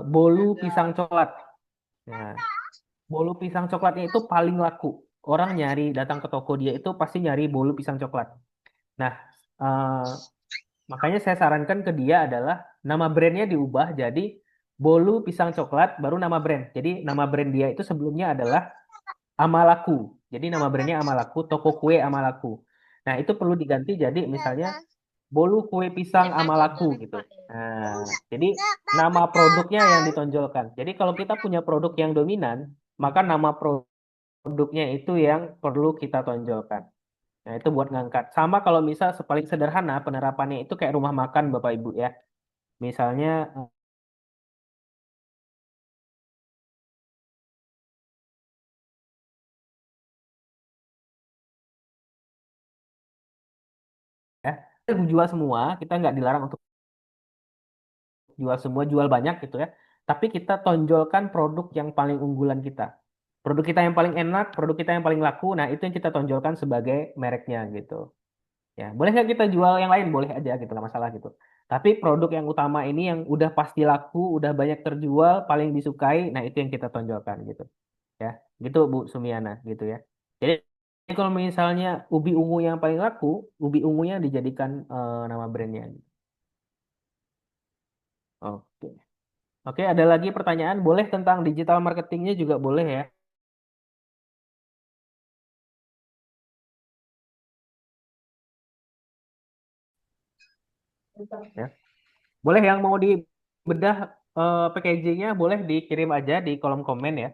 bolu pisang coklat. Nah, bolu pisang coklatnya itu paling laku. Orang nyari datang ke toko dia itu pasti nyari bolu pisang coklat. Nah, eh, makanya saya sarankan ke dia adalah nama brandnya diubah jadi bolu pisang coklat baru nama brand. Jadi nama brand dia itu sebelumnya adalah Amalaku. Jadi nama brandnya Amalaku, toko kue Amalaku. Nah, itu perlu diganti jadi misalnya bolu kue pisang Amalaku gitu. Nah, jadi nama produknya yang ditonjolkan. Jadi kalau kita punya produk yang dominan, maka nama produknya itu yang perlu kita tonjolkan. Nah, itu buat ngangkat. Sama kalau misal paling sederhana penerapannya itu kayak rumah makan Bapak Ibu ya. Misalnya kita jual semua, kita nggak dilarang untuk jual semua, jual banyak gitu ya. Tapi kita tonjolkan produk yang paling unggulan kita. Produk kita yang paling enak, produk kita yang paling laku, nah itu yang kita tonjolkan sebagai mereknya gitu. Ya, boleh nggak kita jual yang lain? Boleh aja gitu, nggak masalah gitu. Tapi produk yang utama ini yang udah pasti laku, udah banyak terjual, paling disukai, nah itu yang kita tonjolkan gitu. Ya, gitu Bu Sumiana gitu ya. Jadi kalau misalnya ubi ungu yang paling laku, ubi ungunya dijadikan nama brandnya. Oke. Oke, ada lagi pertanyaan? Boleh tentang digital marketingnya juga boleh ya. Ya. Boleh yang mau dibedah packagingnya boleh dikirim aja di kolom komen ya.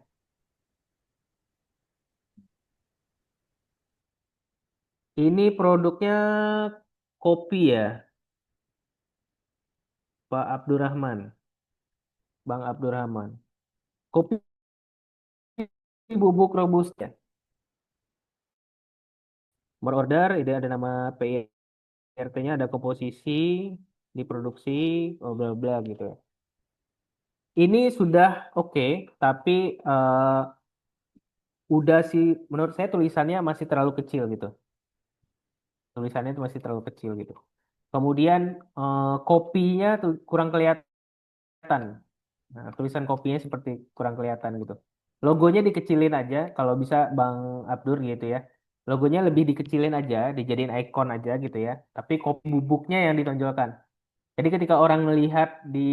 Ini produknya kopi ya, Pak Abdurrahman, Bang Abdurrahman. Kopi bubuk robusta. Berorder, ini ada nama PIRT-nya, ada komposisi, diproduksi, bla bla bla gitu ya. Ini sudah oke, tapi udah sih menurut saya tulisannya masih terlalu kecil gitu. Tulisannya itu masih terlalu kecil gitu. Kemudian kopinya tuh kurang kelihatan. Nah, tulisan kopinya seperti kurang kelihatan gitu. Logonya dikecilin aja kalau bisa Bang Abdur gitu ya. Logonya lebih dikecilin aja, dijadiin icon aja gitu ya. Tapi kopi bubuknya yang ditonjolkan. Jadi ketika orang melihat di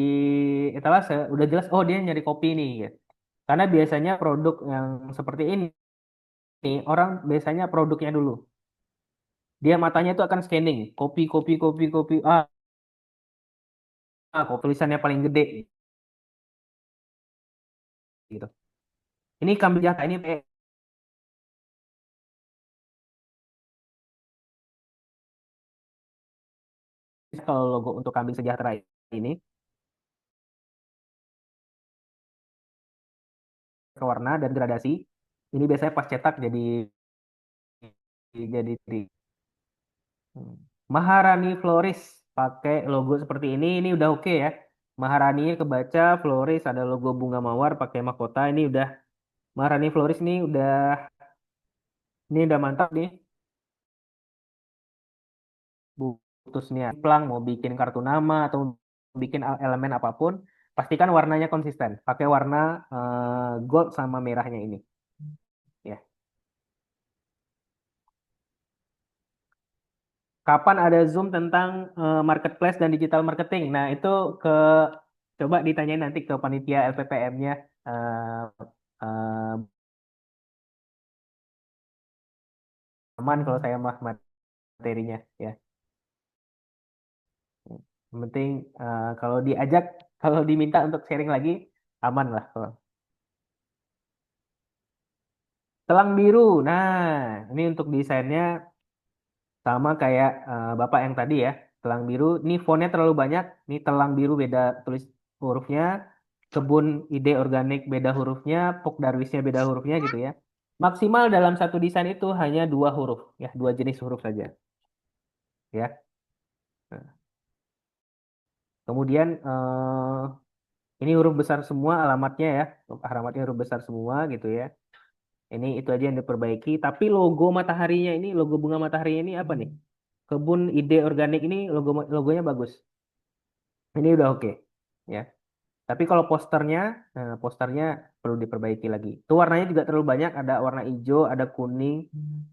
etalase udah jelas oh dia nyari kopi nih gitu. Karena biasanya produk yang seperti ini orang biasanya produknya dulu. Dia matanya itu akan scanning, kopi, kopi, kopi, kopi. Kok tulisannya paling gede gitu. Ini kambing jaka ini kalau logo untuk kambing sejahtera ini ke warna dan gradasi. Ini biasanya pas cetak jadi Hmm. Maharani Floris pakai logo seperti ini udah oke ya. Maharani kebaca, Floris ada logo bunga mawar pakai mahkota ini udah Maharani Floris ini udah mantap nih. Putus nih plang mau bikin kartu nama atau bikin elemen apapun, pastikan warnanya konsisten. Pakai warna gold sama merahnya ini. Ya. Kapan ada Zoom tentang marketplace dan digital marketing? Nah, itu ke coba ditanyain nanti ke panitia LPPM-nya aman kalau saya mah materinya ya. Yang penting kalau diminta untuk sharing lagi aman lah. Telang biru. Nah, ini untuk desainnya sama kayak Bapak yang tadi ya. Telang biru. Ini fontnya terlalu banyak. Ini telang biru beda tulis hurufnya. Kebun ide organik beda hurufnya. Pok Darwisnya beda hurufnya gitu ya. Maksimal dalam satu desain itu hanya 2 huruf ya, 2 jenis huruf saja ya. Nah, kemudian ini huruf besar semua alamatnya ya, alamatnya huruf besar semua gitu ya. Ini itu aja yang diperbaiki. Tapi logo mataharinya ini, logo bunga mataharinya ini apa nih? Kebun ide organik ini logonya bagus. Ini udah oke ya. Tapi kalau posternya perlu diperbaiki lagi. Itu warnanya juga terlalu banyak, ada warna hijau, ada kuning,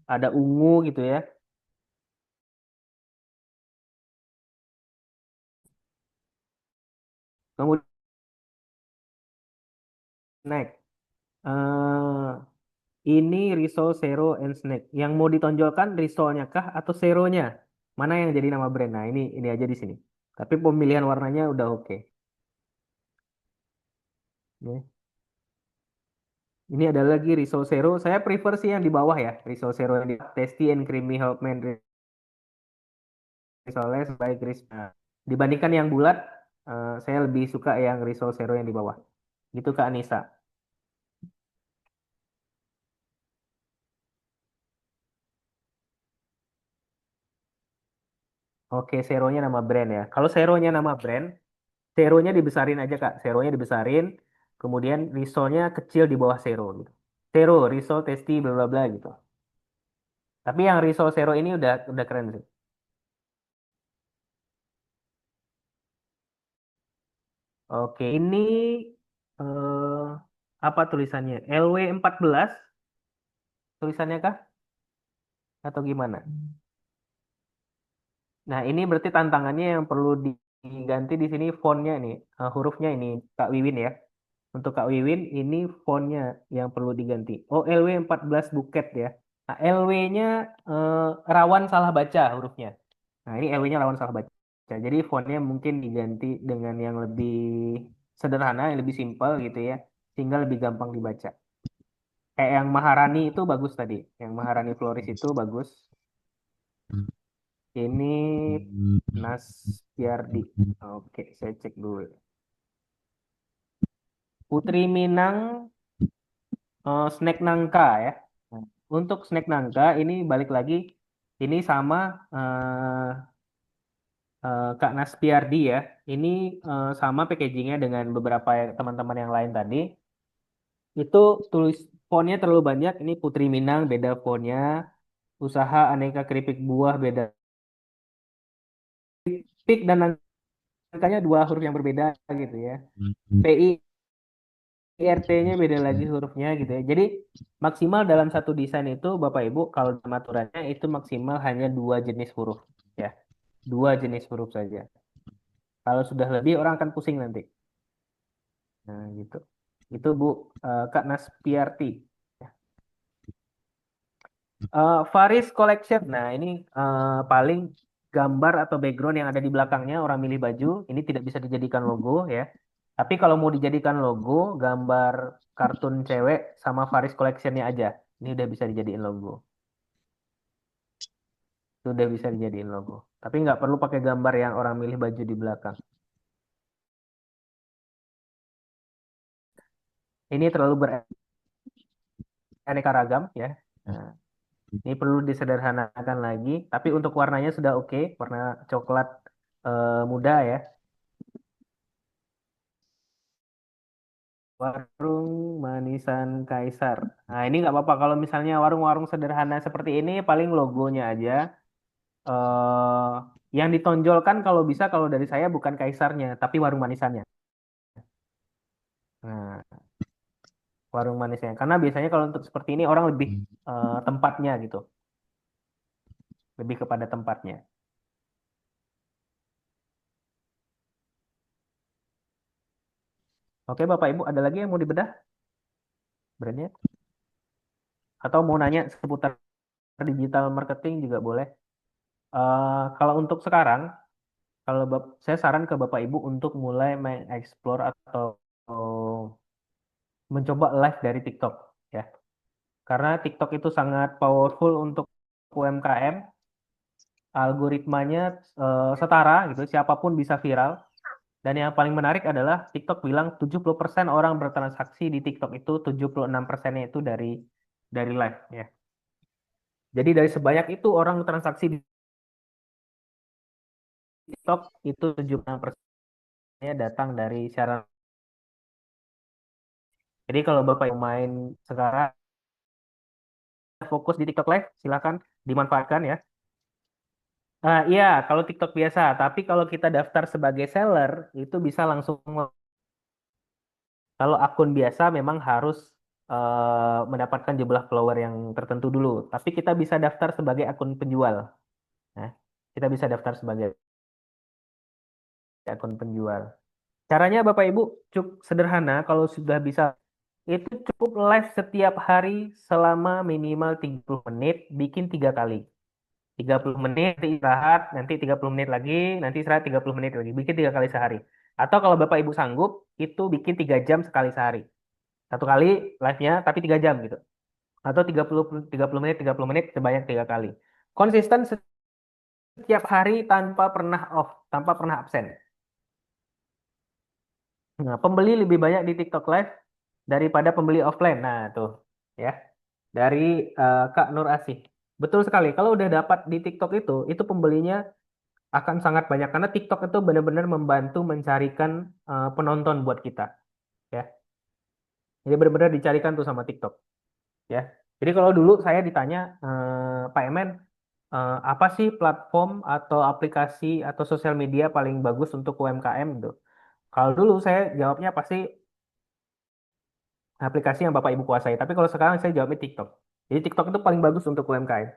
ada ungu gitu ya. Kemudian next. Eh, ini risol, zero, and snack. Yang mau ditonjolkan risolnya kah atau zeronya? Mana yang jadi nama brand? Nah, ini aja di sini. Tapi pemilihan warnanya udah oke. Oke. Ini ada lagi risol zero. Saya prefer sih yang di bawah ya. Risol zero yang di tasty and creamy helpman risolnya sebagai crisp. Nah, dibandingkan yang bulat, saya lebih suka yang risol zero yang di bawah. Gitu Kak Anissa. Oke, zeronya nama brand ya. Kalau zeronya nama brand, zeronya dibesarin aja Kak. Zeronya dibesarin, kemudian risolnya kecil di bawah zero gitu. Zero, risol tasty bla bla bla gitu. Tapi yang risol zero ini udah keren sih. Oke, ini eh, apa tulisannya? LW14 tulisannya kah? Atau gimana? Nah, ini berarti tantangannya yang perlu diganti di sini fontnya nih, hurufnya ini Kak Wiwin ya. Untuk Kak Wiwin ini fontnya yang perlu diganti. Oh, LW14 buket ya. Nah, LW-nya rawan salah baca hurufnya. Nah, ini LW-nya rawan salah baca. Jadi fontnya mungkin diganti dengan yang lebih sederhana, yang lebih simpel gitu ya, sehingga lebih gampang dibaca. Kayak yang Maharani itu bagus tadi. Yang Maharani Floris itu bagus. Ini Nastiardi. Oke, saya cek dulu. Putri Minang snack nangka ya. Nah, untuk snack nangka ini balik lagi ini sama Kak Nastiardi ya. Ini sama packagingnya dengan beberapa teman-teman yang lain tadi. Itu tulis fontnya terlalu banyak. Ini Putri Minang beda fontnya. Usaha aneka keripik buah beda. Pik dan angkanya dua huruf yang berbeda gitu ya. PI IRT-nya beda lagi hurufnya gitu ya. Jadi maksimal dalam satu desain itu Bapak Ibu kalau dalam aturannya itu maksimal hanya dua jenis huruf ya. Dua jenis huruf saja. Kalau sudah lebih orang akan pusing nanti. Nah gitu. Itu Bu Kak Naspiarti. Faris Collection. Nah ini paling gambar atau background yang ada di belakangnya orang milih baju. Ini tidak bisa dijadikan logo ya. Tapi kalau mau dijadikan logo, gambar kartun cewek sama Faris Collection-nya aja. Ini udah bisa dijadiin logo. Itu udah bisa dijadiin logo. Tapi nggak perlu pakai gambar yang orang milih baju di belakang. Ini terlalu beraneka ragam ya. Nah, ini perlu disederhanakan lagi. Tapi untuk warnanya sudah oke. Warna coklat muda ya. Warung Manisan Kaisar. Nah, ini nggak apa-apa kalau misalnya warung-warung sederhana seperti ini paling logonya aja. eh yang ditonjolkan kalau bisa kalau dari saya bukan kaisarnya, tapi warung manisannya. Nah, warung manisnya. Karena biasanya kalau untuk seperti ini orang lebih tempatnya gitu, lebih kepada tempatnya. Oke, Bapak Ibu, ada lagi yang mau dibedah brandnya? Atau mau nanya seputar digital marketing juga boleh. Kalau untuk sekarang, kalau saya saran ke Bapak Ibu untuk mulai mengeksplor atau mencoba live dari TikTok ya. Karena TikTok itu sangat powerful untuk UMKM, algoritmanya setara gitu, siapapun bisa viral. Dan yang paling menarik adalah TikTok bilang 70% orang bertransaksi di TikTok itu 76%-nya itu dari live ya. Jadi dari sebanyak itu orang transaksi di TikTok itu 76%-nya datang dari siaran. Jadi kalau Bapak yang main sekarang fokus di TikTok Live, silakan dimanfaatkan ya. Iya, kalau TikTok biasa. Tapi kalau kita daftar sebagai seller, itu bisa langsung Kalau akun biasa memang harus mendapatkan jumlah follower yang tertentu dulu. Tapi kita bisa daftar sebagai akun penjual. Nah, kita bisa daftar sebagai akun penjual. Caranya Bapak Ibu cukup sederhana. Kalau sudah bisa, itu cukup live setiap hari selama minimal 30 menit, bikin 3 kali. 30 menit, nanti istirahat, nanti 30 menit lagi, nanti istirahat 30 menit lagi. Bikin 3 kali sehari. Atau kalau Bapak Ibu sanggup, itu bikin 3 jam sekali sehari. 1 kali live-nya, tapi 3 jam gitu. Atau 30 menit, 30 menit, sebanyak 3 kali. Konsisten setiap hari tanpa pernah off, tanpa pernah absen. Nah, pembeli lebih banyak di TikTok Live daripada pembeli offline. Nah, tuh ya. Dari Kak Nur Asih. Betul sekali. Kalau udah dapat di TikTok itu pembelinya akan sangat banyak karena TikTok itu benar-benar membantu mencarikan penonton buat kita, ya. Jadi benar-benar dicarikan tuh sama TikTok, ya. Jadi kalau dulu saya ditanya, Pak Emen, apa sih platform atau aplikasi atau sosial media paling bagus untuk UMKM tuh? Kalau dulu saya jawabnya pasti aplikasi yang Bapak Ibu kuasai. Tapi kalau sekarang saya jawabnya TikTok. Jadi TikTok itu paling bagus untuk UMKM.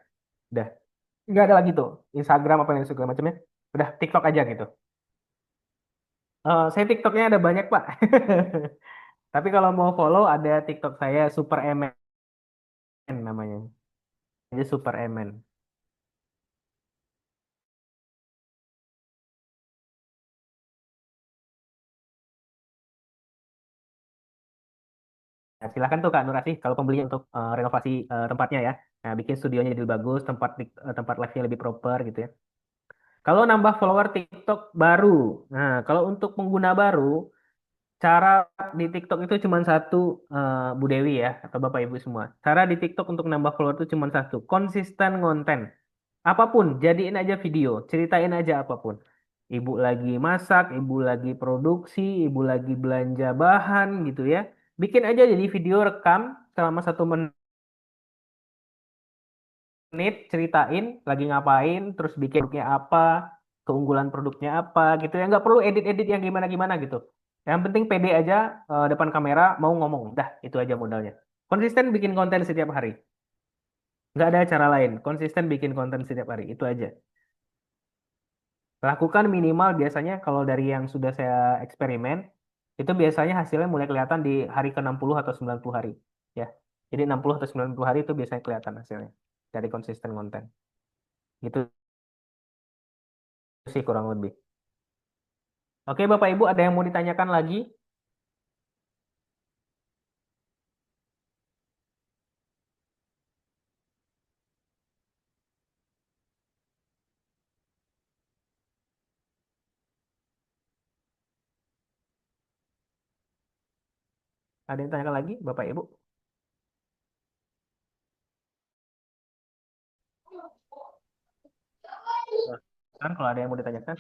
Udah, nggak ada lagi tuh Instagram apa yang segala macamnya. Udah TikTok aja gitu. Saya TikToknya ada banyak Pak. Tapi kalau mau follow ada TikTok saya Super Emen namanya. Jadi Super Emen. Nah, silakan tuh Kak Nurasi kalau pembeli untuk renovasi tempatnya ya. Nah, bikin studionya jadi lebih bagus, tempat live-nya lebih proper gitu ya. Kalau nambah follower TikTok baru. Nah, kalau untuk pengguna baru, cara di TikTok itu cuma satu, Bu Dewi ya, atau Bapak Ibu semua. Cara di TikTok untuk nambah follower itu cuma satu, konsisten konten. Apapun, jadiin aja video, ceritain aja apapun. Ibu lagi masak, ibu lagi produksi, ibu lagi belanja bahan gitu ya. Bikin aja jadi video rekam selama 1 menit, ceritain lagi ngapain, terus bikin produknya apa, keunggulan produknya apa gitu ya. Nggak perlu edit-edit yang gimana-gimana gitu. Yang penting pede aja depan kamera mau ngomong. Dah, itu aja modalnya. Konsisten bikin konten setiap hari. Nggak ada cara lain. Konsisten bikin konten setiap hari. Itu aja. Lakukan minimal biasanya kalau dari yang sudah saya eksperimen, itu biasanya hasilnya mulai kelihatan di hari ke-60 atau 90 hari. Ya. Jadi 60 atau 90 hari itu biasanya kelihatan hasilnya dari konsisten konten. Gitu sih kurang lebih. Oke, Bapak Ibu, ada yang mau ditanyakan lagi? Ada yang tanyakan lagi, Bapak Ibu? Kan kalau ada yang mau ditanyakan.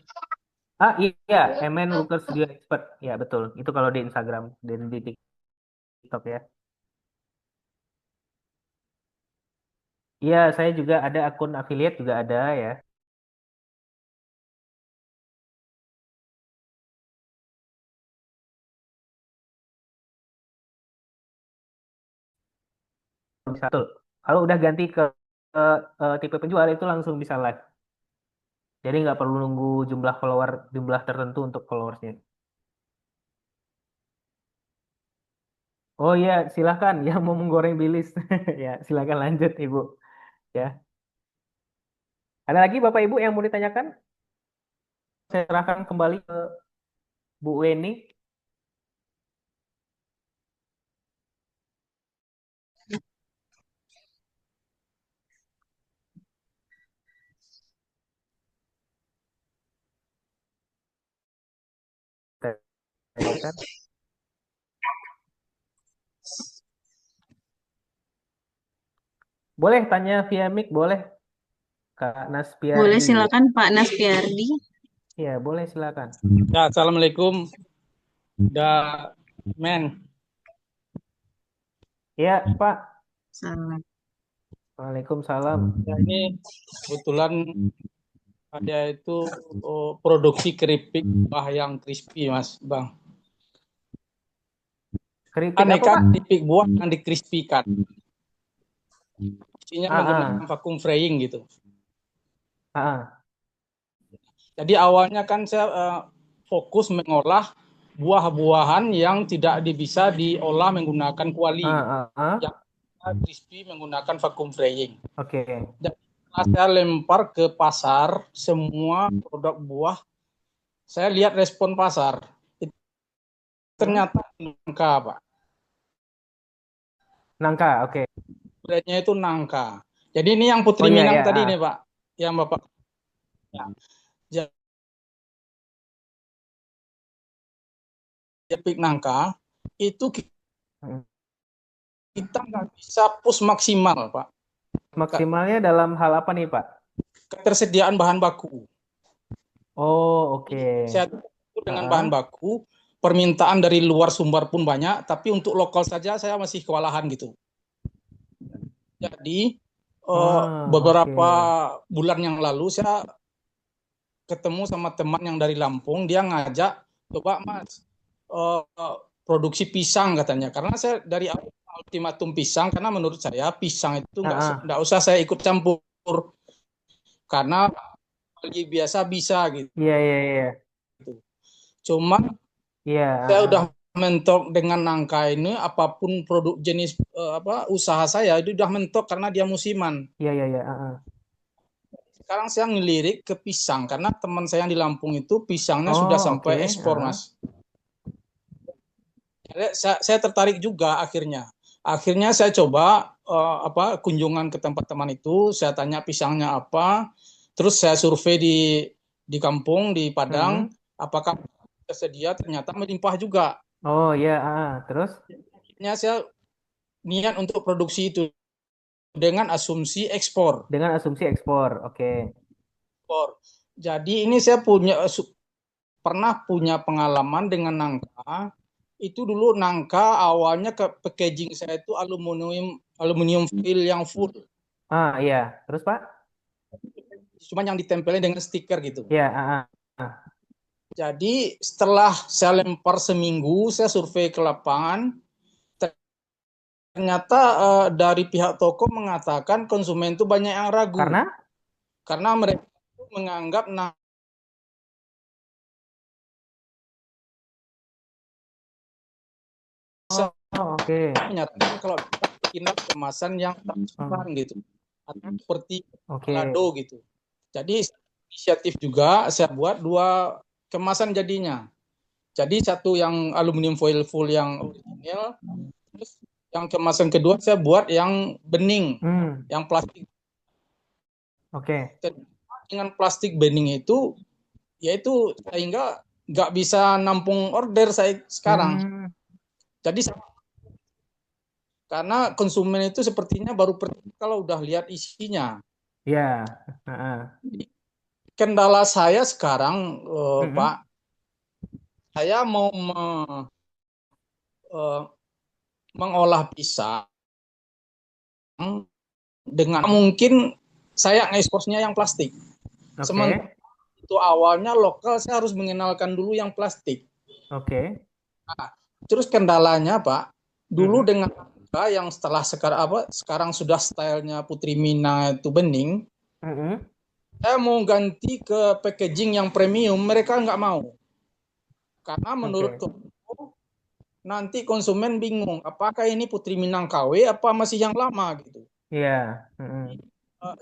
Ah, iya, MN Looker Studio Expert. Ya, betul. Itu kalau di Instagram dan di TikTok ya. Iya, saya juga ada akun affiliate juga ada ya. Bisa tuh. Kalau udah ganti ke tipe penjual itu langsung bisa live. Jadi nggak perlu nunggu jumlah tertentu untuk followersnya. Oh iya, silakan yang mau menggoreng bilis. Ya, silakan lanjut Ibu. Ya. Ada lagi Bapak Ibu yang mau ditanyakan? Saya serahkan kembali ke Bu Weni. Tanyakan. Boleh tanya via mic, boleh Kak Naspiardi. Boleh silakan Pak Naspiardi. Ya, boleh silakan. Ya, Assalamualaikum. Da Men. Ya, Pak. Salam. Waalaikumsalam. Ya, ini kebetulan ada itu produksi keripik yang crispy Mas Bang. Keripik apa, Aneka Pak? keripik buah yang dikrispikan. Isinya menggunakan Ah, vacuum frying gitu. ah. Jadi awalnya kan saya fokus mengolah buah-buahan yang tidak bisa diolah menggunakan kuali, yang crispy menggunakan vacuum frying. Oke. Jadi saya lempar ke pasar semua produk buah. Saya lihat respon pasar. Ternyata nangka, Pak. Nangka, oke. Brandnya itu nangka. Jadi ini yang Putri Oh iya, Minang iya, tadi nih, Pak, yang Bapak. Ya. Keripik nangka itu kita nggak bisa push maksimal, Pak. Maksimalnya dalam hal apa nih, Pak? Ketersediaan bahan baku. Oh, oke. Saya dengan bahan baku, permintaan dari luar sumber pun banyak, tapi untuk lokal saja saya masih kewalahan gitu. Jadi beberapa bulan yang lalu saya ketemu sama teman yang dari Lampung, dia ngajak, coba Mas, produksi pisang katanya. Karena saya dari ultimatum pisang, karena menurut saya pisang itu nggak usah saya ikut campur. Karena lagi biasa bisa gitu. Iya. Cuma saya udah mentok dengan nangka ini, apapun produk jenis usaha saya itu udah mentok karena dia musiman. Iya. Sekarang saya ngelirik ke pisang karena teman saya yang di Lampung itu pisangnya sudah sampai ekspor, Mas. Jadi, saya tertarik juga akhirnya. Akhirnya saya coba kunjungan ke tempat teman itu, saya tanya pisangnya apa, terus saya survei di kampung di Padang, apakah tersedia, ternyata melimpah juga. Oh iya, terus? Akhirnya saya niat untuk produksi itu dengan asumsi ekspor. Dengan asumsi ekspor, oke. Jadi ini saya pernah punya pengalaman dengan nangka. Itu dulu nangka awalnya ke packaging saya itu aluminium foil yang full. Iya. Terus, Pak? Cuma yang ditempelin dengan stiker gitu. Iya, Jadi setelah saya lempar seminggu, saya survei ke lapangan, ternyata dari pihak toko mengatakan konsumen itu banyak yang ragu. Karena mereka menganggap menyatakan kalau kita kemasan yang transparan gitu, atau seperti balado gitu. Jadi inisiatif juga saya buat 2 kemasan jadinya. Jadi satu yang aluminium foil full yang original, terus yang kemasan kedua saya buat yang bening, yang plastik. Oke. Dengan plastik bening itu, yaitu sehingga nggak bisa nampung order saya sekarang. Jadi karena konsumen itu sepertinya baru kalau udah lihat isinya. Iya. Kendala saya sekarang, Pak, saya mau mengolah pisang dengan mungkin saya ngekspornya yang plastik. Sementara itu awalnya lokal saya harus mengenalkan dulu yang plastik. Nah, terus kendalanya, Pak, dulu dengan yang setelah sekarang sudah stylenya Putri Mina itu bening, saya mau ganti ke packaging yang premium, mereka nggak mau. Karena menurut nanti konsumen bingung, apakah ini Putri Minang KW apa masih yang lama gitu. Iya.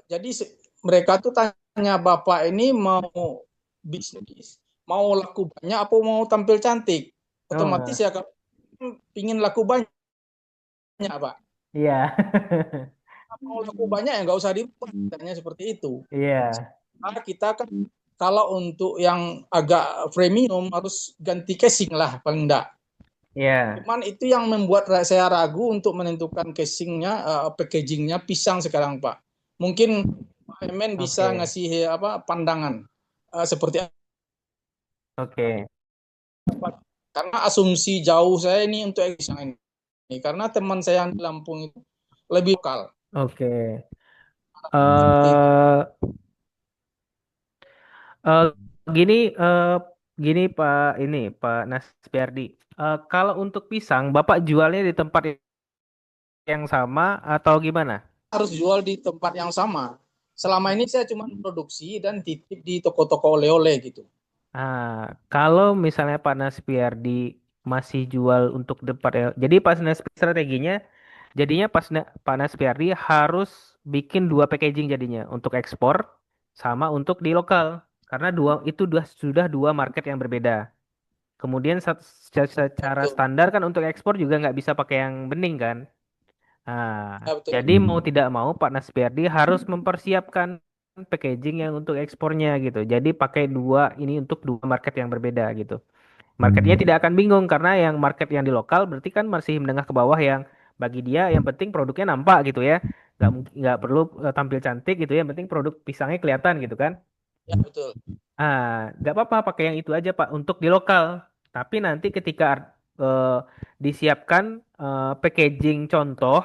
Jadi mereka tuh tanya, Bapak ini mau bisnis, mau laku banyak apa mau tampil cantik? Otomatis ya kalau pingin laku banyak, Pak. Iya. Mau laku banyak ya nggak usah dirubah, katanya seperti itu. Iya. Nah, kita kan kalau untuk yang agak premium harus ganti casing lah paling enggak. Iya. Cuman itu yang membuat saya ragu untuk menentukan casingnya, packagingnya pisang sekarang, Pak. Mungkin Pak Emen bisa ngasih pandangan seperti apa. Karena asumsi jauh saya ini untuk pisang ini. Karena teman saya yang di Lampung itu lebih lokal. Gini Pak Naspiardi. Kalau untuk pisang, Bapak jualnya di tempat yang sama atau gimana? Harus jual di tempat yang sama. Selama ini saya cuma produksi dan titip di toko-toko oleh-oleh gitu. Kalau misalnya Pak Naspiardi masih jual untuk tempat, jadi Pak strateginya, jadinya Pak Naspiardi harus bikin dua packaging jadinya untuk ekspor sama untuk di lokal, karena sudah dua market yang berbeda. Kemudian secara Betul. standar kan untuk ekspor juga nggak bisa pakai yang bening kan. Ya, betul. Jadi mau tidak mau Pak Naspiardi harus mempersiapkan packaging yang untuk ekspornya gitu. Jadi pakai dua ini untuk dua market yang berbeda gitu. Marketnya tidak akan bingung karena yang market yang di lokal berarti kan masih menengah ke bawah, yang bagi dia yang penting produknya nampak gitu ya. Nggak perlu tampil cantik gitu ya. Yang penting produk pisangnya kelihatan gitu kan. Ya, betul. Nggak apa-apa pakai yang itu aja Pak untuk di lokal. Tapi nanti ketika eh, disiapkan packaging contoh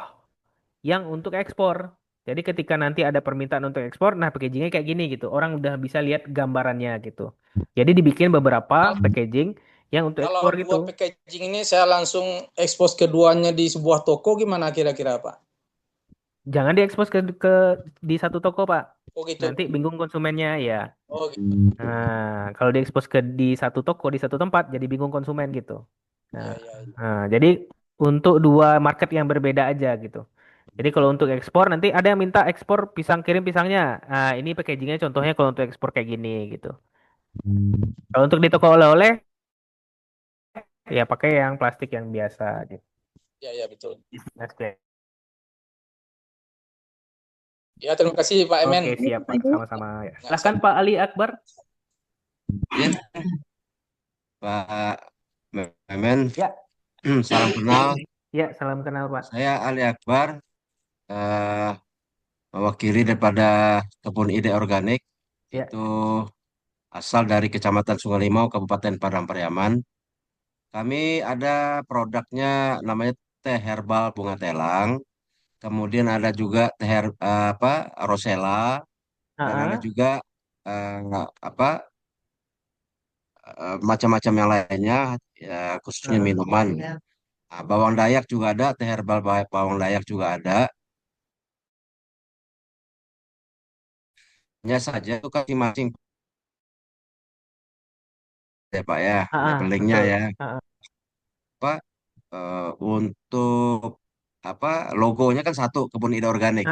yang untuk ekspor. Jadi ketika nanti ada permintaan untuk ekspor, nah packagingnya kayak gini gitu. Orang udah bisa lihat gambarannya gitu. Jadi dibikin beberapa packaging yang untuk Kalau ekspor gitu. dua packaging ini saya langsung ekspos keduanya di sebuah toko, gimana kira-kira Pak? Jangan diekspos ke di satu toko Pak. Oh gitu. Nanti bingung konsumennya ya. Oh gitu. Nah, kalau diekspos di satu toko di satu tempat jadi bingung konsumen gitu. Nah, Ya, ya, ya. jadi untuk dua market yang berbeda aja gitu. Jadi kalau untuk ekspor nanti ada yang minta ekspor pisang, kirim pisangnya. Ini packagingnya contohnya kalau untuk ekspor kayak gini gitu. Kalau untuk di toko oleh-oleh ya pakai yang plastik yang biasa gitu. Ya, ya, betul. Mas Glenn. Ya, terima kasih Pak Emen. Oke, siap Pak. Sama-sama ya. Silahkan Pak Ali Akbar. Ya, Pak Memen, Ya. salam kenal. Ya, salam kenal Pak. Saya Ali Akbar, eh, mewakili daripada Kebun Ide Organik, Ya. itu asal dari Kecamatan Sungai Limau, Kabupaten Padang Pariaman. Kami ada produknya namanya teh herbal bunga telang, kemudian ada juga apa rosella, dan ada Ah, juga apa macam-macam yang lainnya, ya, khususnya minuman. Nah, bawang dayak juga ada, teh herbal bawang dayak juga ada. Hanya saja itu kan masing-masing ya Pak ya, labelingnya betul. ya. Apa untuk apa logonya kan satu Kebun Ida Organik.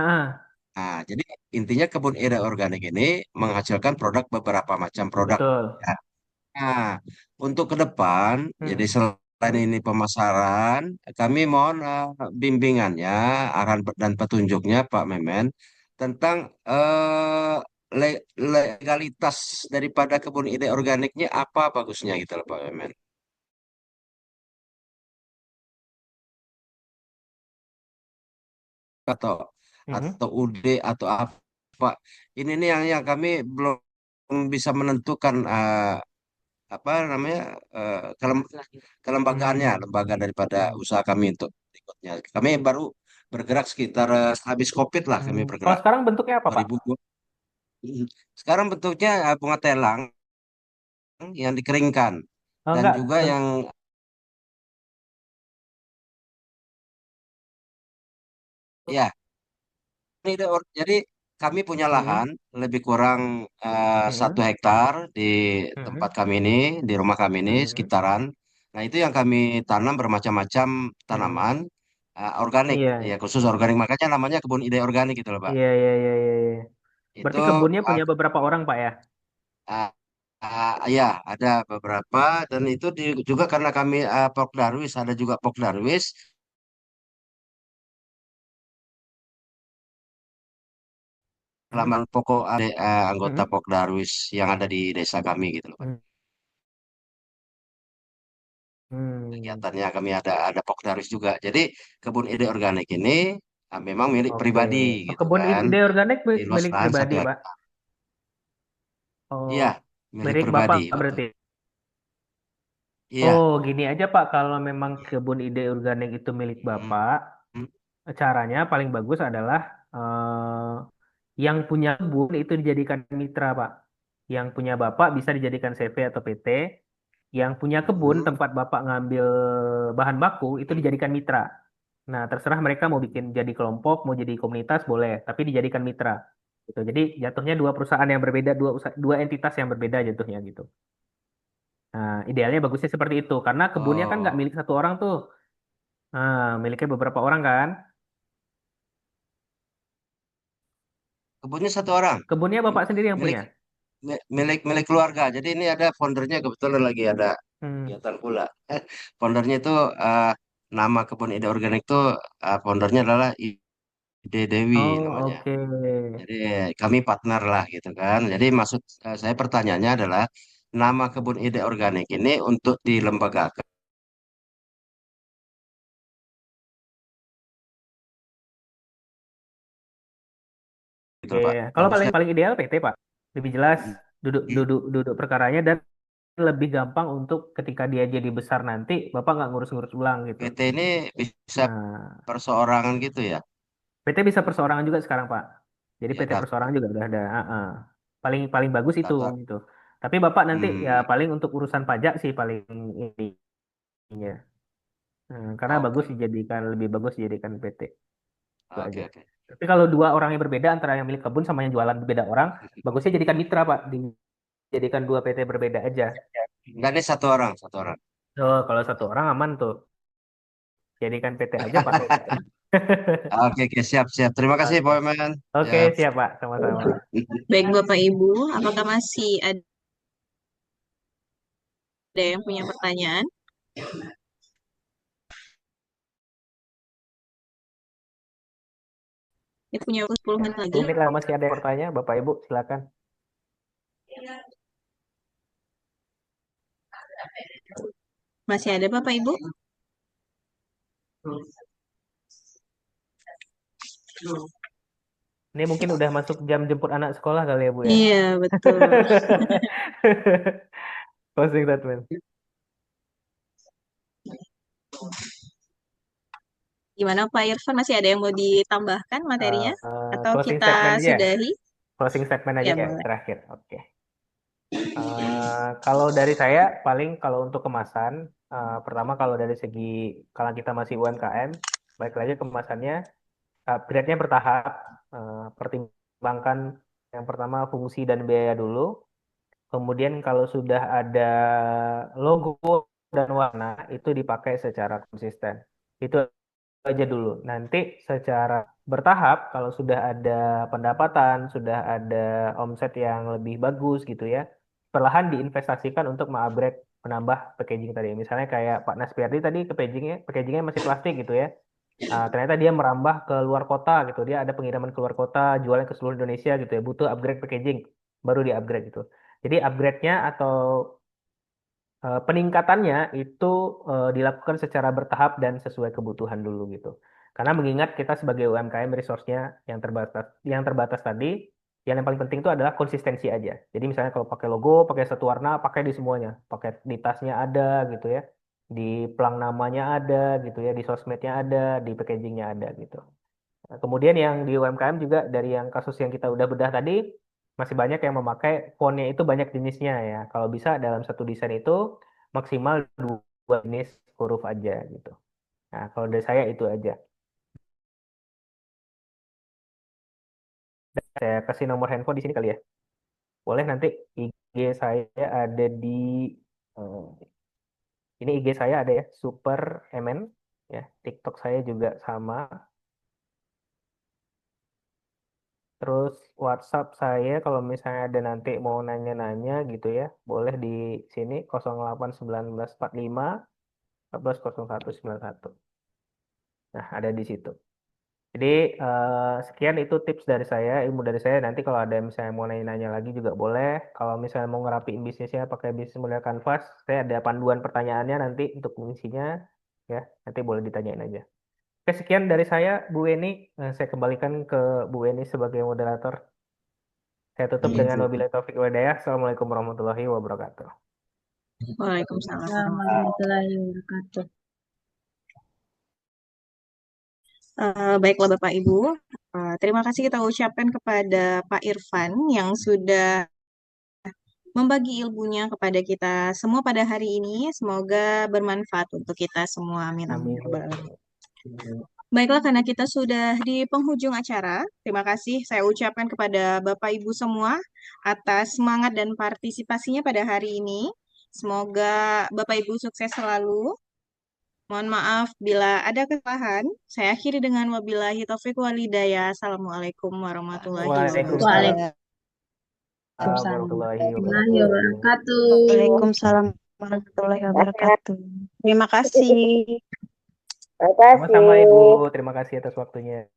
Nah, jadi intinya Kebun Ida Organik ini menghasilkan produk beberapa macam produk. Betul. Ya. Nah, untuk ke depan, jadi selain ini pemasaran, kami mohon bimbingannya, arahan dan petunjuknya Pak Memen tentang legalitas daripada kebun ide organiknya apa bagusnya gitu loh Pak Memen. Atau atau UD atau apa. Ini nih yang kami belum bisa menentukan apa namanya kelembagaannya, lembaga daripada usaha kami untuk berikutnya. Kami baru bergerak sekitar habis COVID lah kami Kalau bergerak sekarang bentuknya apa Pak? 2020. Sekarang bentuknya bunga telang yang dikeringkan Oh, dan enggak. juga yang ya jadi kami punya lahan lebih kurang 1 hektar di tempat kami ini, di rumah kami ini sekitaran. Nah itu yang kami tanam bermacam-macam tanaman organik, Iya, ya khusus organik makanya namanya kebun ide organik gitu loh Pak. iya, iya, iya, iya, iya. Itu Berarti kebunnya punya beberapa orang Pak ya? uh, ya ada beberapa dan itu juga karena kami Pok Darwis ada juga Pok Darwis halaman pokok anggota Pok Darwis yang ada di desa kami gitu loh Pak. Kegiatannya kami ada Pok Darwis juga. Jadi kebun ide organik ini memang milik Oke. pribadi gitu Kebun kan. ide organik Di luas milik lahan pribadi 1 hektar. Pak. Oh, Iya, milik milik Bapak pribadi betul. berarti. Iya. Oh, gini aja Pak, kalau memang kebun ide organik itu milik Hmm. Bapak, Hmm. caranya paling bagus adalah yang punya kebun itu dijadikan mitra Pak. Yang punya Bapak bisa dijadikan CV atau PT, yang punya kebun tempat Bapak ngambil bahan baku itu dijadikan mitra. Nah, terserah mereka mau bikin jadi kelompok, mau jadi komunitas boleh, tapi dijadikan mitra. Gitu. Jadi jatuhnya dua perusahaan yang berbeda, dua entitas yang berbeda jatuhnya gitu. Nah, idealnya bagusnya seperti itu, karena kebunnya kan nggak Oh, milik satu orang tuh. Nah, miliknya beberapa orang kan. kebunnya satu orang, Kebunnya Bapak sendiri yang milik punya. milik milik keluarga. Jadi ini ada foundernya kebetulan lagi ada Hmm. kegiatan pula. Foundernya itu nama kebun ide organik itu foundernya adalah Ide Dewi Oh, namanya. oke. Jadi kami partner lah gitu kan. Jadi maksud saya pertanyaannya adalah nama kebun ide organik ini untuk dilembagakan gitu Oke. loh, Pak. Kalau Bagus paling kan? paling ideal PT, Pak. Lebih jelas duduk I- duduk duduk perkaranya dan lebih gampang untuk ketika dia jadi besar nanti Bapak nggak ngurus-ngurus ulang gitu. PT ini bisa Nah, perseorangan gitu ya. PT bisa perseorangan juga sekarang, Pak. Jadi Ya PT dat, perseorangan juga udah ada. Paling paling bagus itu data. gitu. Tapi Bapak nanti ya Hmm, paling untuk urusan pajak sih paling ininya. Karena bagus oke. dijadikan lebih bagus dijadikan PT itu aja. Oke, oke. Tapi kalau dua orang yang berbeda antara yang milik kebun sama yang jualan berbeda orang, bagusnya jadikan mitra, Pak. Dijadikan dua PT berbeda aja. Dan ini satu orang, satu orang. Oh, kalau satu orang aman tuh. Jadikan PT aja, Pak. Oke, oke, siap, siap. Terima kasih, Oke. Pak Wemen. Oke, Siap. siap, Pak. Sama-sama. Baik Bapak Ibu, apakah masih ada yang punya pertanyaan? Kita punya waktu 10 menit 10 lagi. menit lah masih ada yang bertanya, Bapak Ibu, silakan. Masih ada Bapak Ibu? Ini mungkin udah masuk jam jemput anak sekolah kali ya, Bu ya. Iya, betul. Closing statement. Gimana Pak Irfan, masih ada yang mau ditambahkan materinya? Atau Closing kita statement aja. sudahi? Closing statement aja Ya, ya, boleh. terakhir. Oke. Kalau dari saya, paling kalau untuk kemasan, pertama kalau dari segi, kalau kita masih UMKM, baik lagi kemasannya, upgrade-nya bertahap. Pertimbangkan yang pertama fungsi dan biaya dulu. Kemudian kalau sudah ada logo dan warna, itu dipakai secara konsisten. Itu aja dulu. Nanti secara bertahap, kalau sudah ada pendapatan, sudah ada omset yang lebih bagus gitu ya, perlahan diinvestasikan untuk mengupgrade, menambah packaging tadi. Misalnya kayak Pak Naspiardi tadi ke packagingnya masih plastik gitu ya. Ternyata dia merambah ke luar kota gitu. Dia ada pengiriman ke luar kota, jualan ke seluruh Indonesia gitu ya. Butuh upgrade packaging, baru di upgrade gitu. Jadi upgrade-nya atau peningkatannya itu dilakukan secara bertahap dan sesuai kebutuhan dulu gitu. Karena mengingat kita sebagai UMKM resource-nya yang terbatas tadi, yang paling penting itu adalah konsistensi aja. Jadi misalnya kalau pakai logo, pakai satu warna, pakai di semuanya. Pakai di tasnya ada gitu ya. Di pelang namanya ada gitu ya, di sosmednya ada, di packagingnya ada gitu. Nah, kemudian yang di UMKM juga dari yang kasus yang kita udah bedah tadi, masih banyak yang memakai fontnya itu banyak jenisnya ya. Kalau bisa dalam satu desain itu maksimal dua jenis huruf aja gitu. Nah, kalau dari saya itu aja. Saya kasih nomor handphone di sini kali ya. Boleh nanti IG saya ada di eh, ini IG saya ada ya, Super MN ya. TikTok saya juga sama. Terus WhatsApp saya kalau misalnya ada nanti mau nanya-nanya gitu ya, boleh di sini 081945 140191. Nah, ada di situ. Jadi sekian itu tips dari saya, ilmu dari saya. Nanti kalau ada yang misalnya mau nanya-nanya lagi juga boleh. Kalau misalnya mau ngerapiin bisnisnya pakai bisnis model Canvas, saya ada panduan pertanyaannya nanti untuk mengisinya. Ya, nanti boleh ditanyain aja. Oke, sekian dari saya, Bu Weni. Saya kembalikan ke Bu Weni sebagai moderator. Saya tutup dengan wabillahi taufiq wal hidayah. Assalamualaikum warahmatullahi wabarakatuh. Waalaikumsalam. warahmatullahi wabarakatuh. Baiklah Bapak Ibu, terima kasih kita ucapkan kepada Pak Irfan yang sudah membagi ilmunya kepada kita semua pada hari ini. Semoga bermanfaat untuk kita semua. Amin. Amin. Baiklah, karena kita sudah di penghujung acara, terima kasih saya ucapkan kepada Bapak Ibu semua atas semangat dan partisipasinya pada hari ini. Semoga Bapak Ibu sukses selalu. Mohon maaf bila ada kesalahan. Saya akhiri dengan wabillahi taufiq wal hidayah. Assalamualaikum warahmatullahi wabarakatuh. Warahmatullahi wabarakatuh. Waalaikumsalam warahmatullahi wabarakatuh. Terima kasih. Sama-sama Ibu, terima kasih atas waktunya.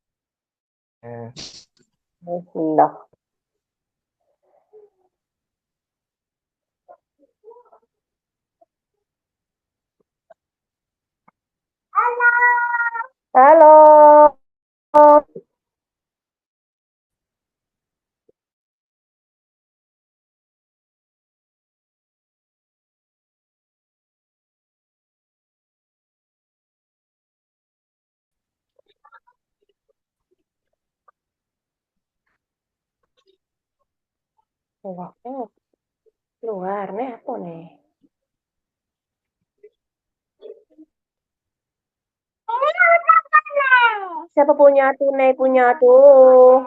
Bismillah. Halo. Luar nih apa nih? Siapa punya tunai punya tuh?